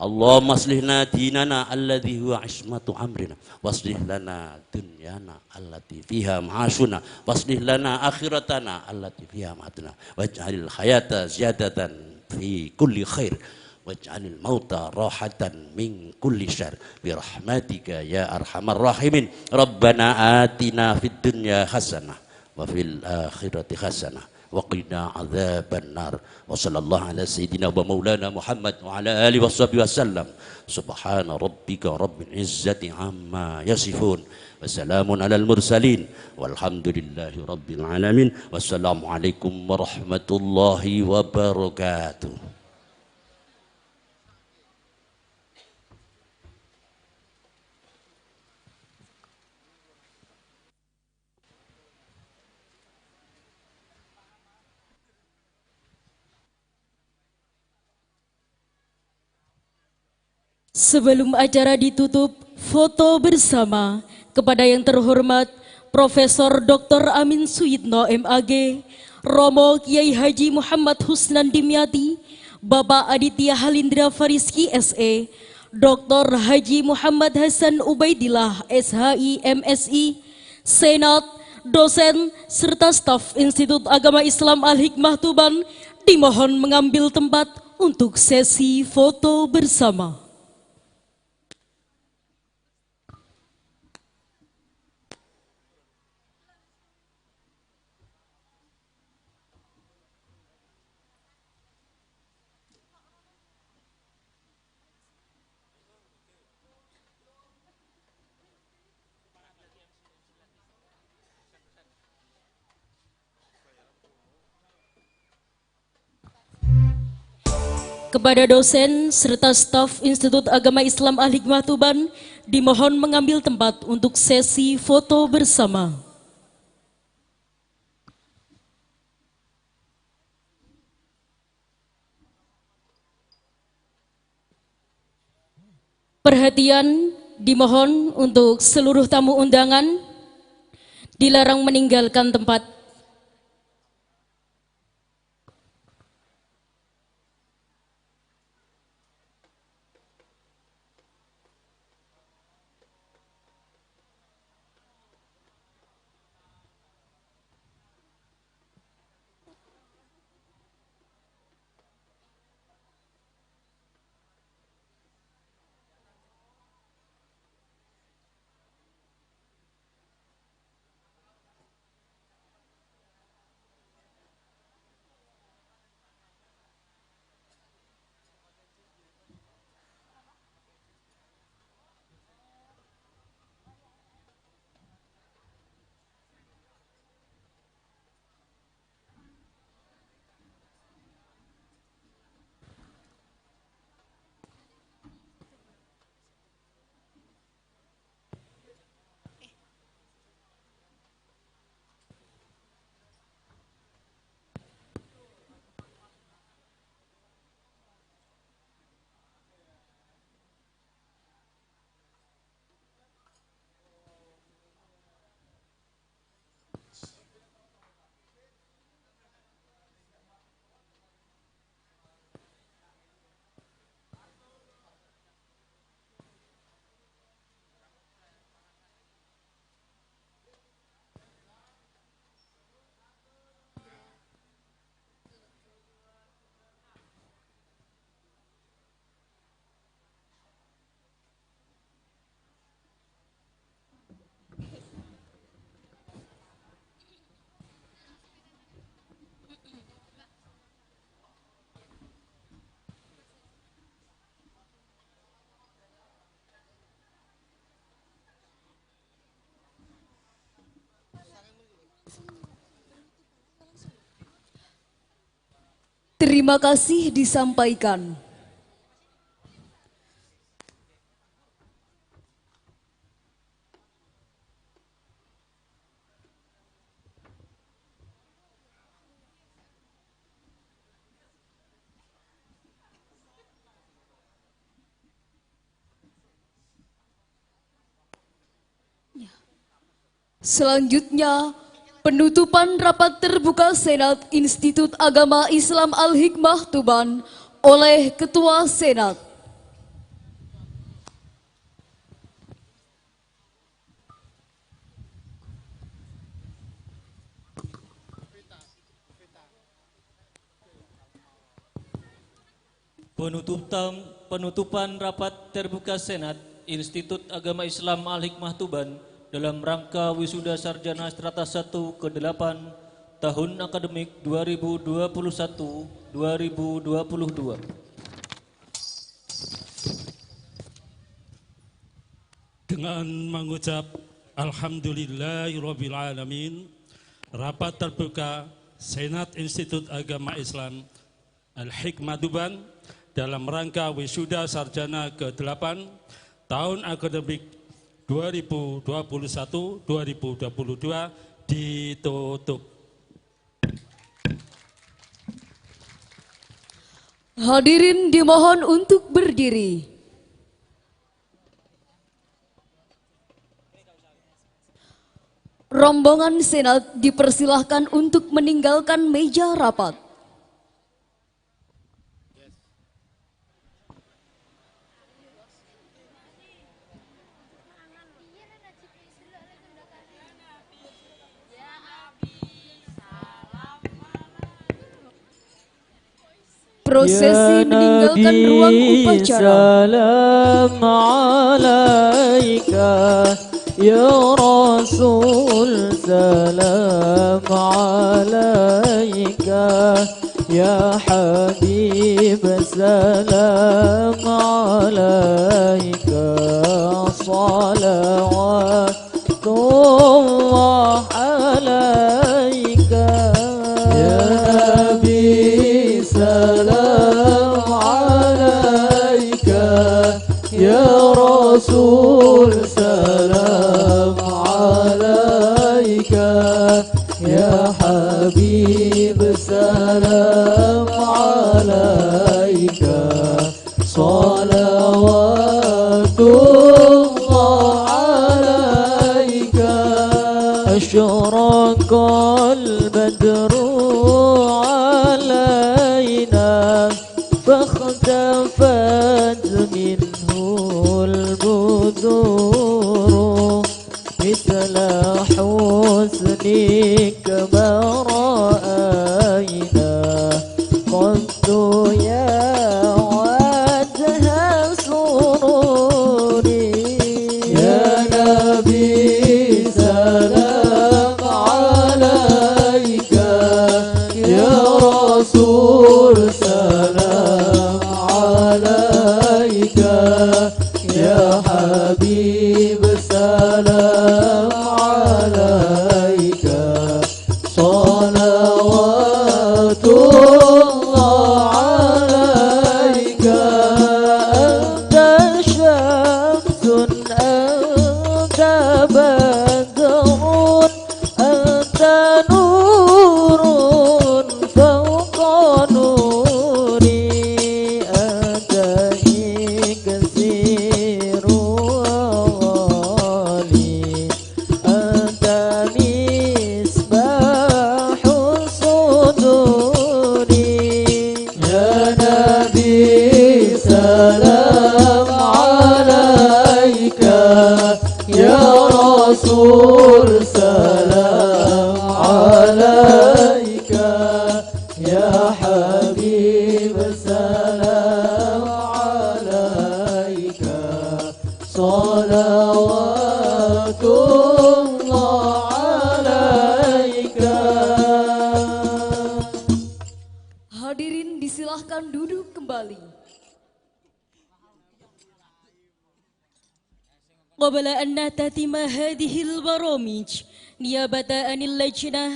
Allahumma aslihna dinana alladhi huwa ismatu amrina waslih lana dunyana allati fiha ma'ashuna waslih lana akhiratana allati fiha ma'adna waj'alil hayata ziyadatan fi kulli khair waj'alil mauta rahatan min kulli syarr birahmatika ya arhamar rahimin. Rabbana atina fid dunya hasanah wa fil akhirati hasanah wa qina adzaban nar. Wa sallallahu ala sayyidina wa maulana Muhammad wa ala alihi washabihi wasallam. Subhana rabbika rabbil izzati amma yasifun wa salamun alal mursalin walhamdulillahi rabbil alamin. Wassalamualaikum warahmatullahi wabarakatuh. Sebelum acara ditutup, foto bersama kepada yang terhormat Profesor Dr. Amin Suyitno MAG, Romo Kiai Haji Muhammad Husnan Dimyati, Bapak Aditya Halindra Fariski SE, Dr. Haji Muhammad Hasan Ubaidillah SHI MSI, Senat, dosen, serta staf Institut Agama Islam Al-Hikmah Tuban dimohon mengambil tempat untuk sesi foto bersama. Kepada dosen serta staf Institut Agama Islam Al-Hikmah Tuban dimohon mengambil tempat untuk sesi foto bersama. Perhatian Dimohon untuk seluruh tamu undangan dilarang meninggalkan tempat. Terima kasih disampaikan. Selanjutnya, penutupan rapat terbuka Senat Institut Agama Islam Al-Hikmah Tuban oleh Ketua Senat. Penutupan rapat terbuka Senat Institut Agama Islam Al-Hikmah Tuban dalam rangka wisuda sarjana strata 1 ke-8 tahun akademik 2021-2022. Dengan mengucap Alhamdulillahirabbil alamin, rapat terbuka Senat Institut Agama Islam Al-Hikmah Tuban dalam rangka wisuda sarjana ke-8 tahun akademik 2021-2022 ditutup. Hadirin dimohon untuk berdiri. Rombongan Senat dipersilahkan untuk meninggalkan meja rapat. Prosesi meninggalkan ruang upacara. Salam alaika ya Rasul, salam alaika ya Habib, salam alaika salawatullah alaika ya Nabi, salam alaika ya Rasul, salam alaika ya Habib, salam alaika salawatullah أشرق البدر علينا فاختفت منه البدور مثل حسنك ما رأينا قد يا وجه سروري يا نبي سلام عليك يا رسول سلام عليك يا حبيب سلام عليك صلوات الله عليك أنت شمس أنت بدر أنت نور فوق نوري أنت إكسير وغالي أنت مصباح صدوري يا نبي سلام عليك يا رسول سلام عليك يا حبيب سلام عليك صلوات الله عليك. Hadirin disilahkan duduk kembali. قبل أن نختتم هذه البرامج نيابة عن اللجنة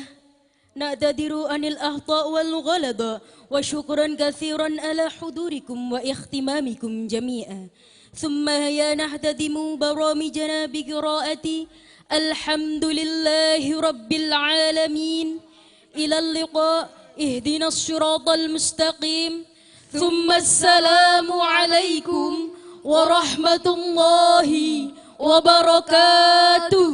نعتذر عن الأخطاء والغلط وشكرا كثيرا على حضوركم واهتمامكم جميعا. ثم هيا نختتم برامجنا بقراءة الحمد لله رب العالمين. إلى اللقاء. اهدنا الصراط المستقيم. ثم السلام عليكم ورحمة الله وبركاته.